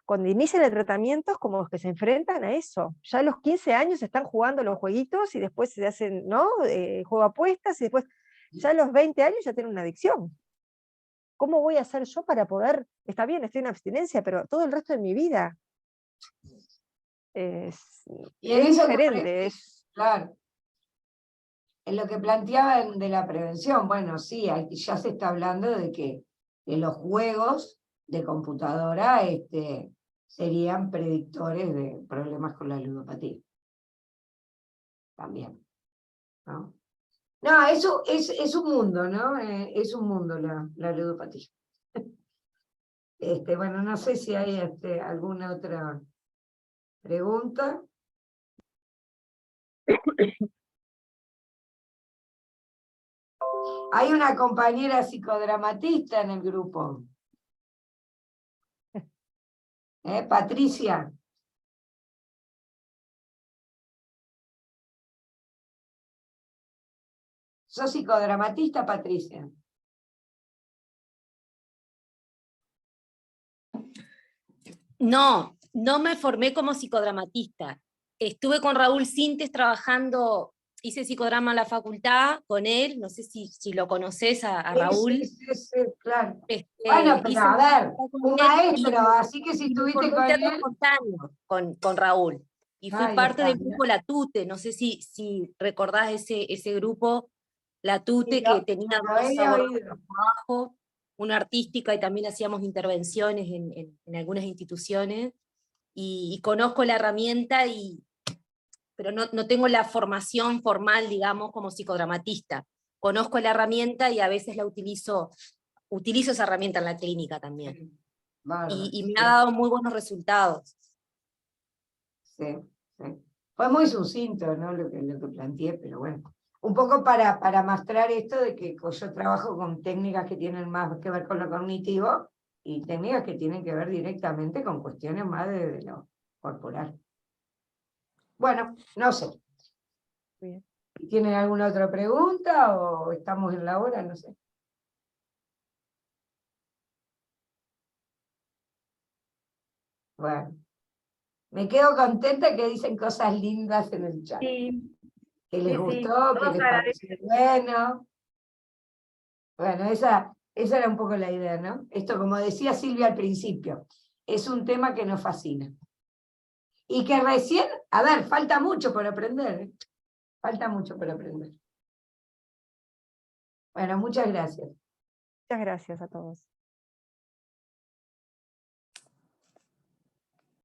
Cuando inician el tratamiento es como que se enfrentan a eso. Ya a los 15 años están jugando los jueguitos y después se hacen, ¿no? Juego apuestas y después, ya a los 20 años ya tienen una adicción. ¿Cómo voy a hacer yo para poder, está bien, estoy en abstinencia, pero todo el resto de mi vida? Y en Es eso diferente. claro. En lo que planteaban de la prevención, bueno, sí, ya se está hablando de que los juegos de computadora serían predictores de problemas con la ludopatía. También, ¿no? No, eso es un mundo, ¿no? Es un mundo la ludopatía. Bueno, no sé si hay alguna otra pregunta. Hay una compañera psicodramatista en el grupo. Patricia. ¿Sos psicodramatista, Patricia? No, no me formé como psicodramatista. Estuve con Raúl Sintes trabajando, hice psicodrama en la facultad con él, no sé si lo conoces a Raúl. Sí, claro. Bueno, pero Hice a ver, con un él maestro, así que si y me estuviste formé con teatro él... espontáneo con Raúl. Y fui Ahí parte está, del mirá. grupo La Tute, no sé si recordás ese grupo, La Tute, Sí, que tenía lo dos he abordajes oído. de trabajo, una artística y también hacíamos intervenciones en algunas instituciones. Y conozco la herramienta, pero no tengo la formación formal, digamos, como psicodramatista. Conozco la herramienta y a veces utilizo esa herramienta en la clínica también. Bárbaro, Y me sí, ha dado muy buenos resultados. sí. Fue muy sucinto, ¿no? Lo que planteé, pero bueno. Un poco para mostrar esto de que yo trabajo con técnicas que tienen más que ver con lo cognitivo y técnicas que tienen que ver directamente con cuestiones más de lo corporal. Bueno, no sé. Bien. ¿Tienen alguna otra pregunta o estamos en la hora? No sé. Bueno, me quedo contenta que dicen cosas lindas en el chat. Sí, Que les sí, sí, gustó, que todos les agradecen. pareció bueno. Bueno, esa era un poco la idea, ¿no? Esto, como decía Silvia al principio, es un tema que nos fascina. Y que recién, a ver, falta mucho por aprender, ¿eh? Falta mucho por aprender. Bueno, muchas gracias. Muchas gracias a todos.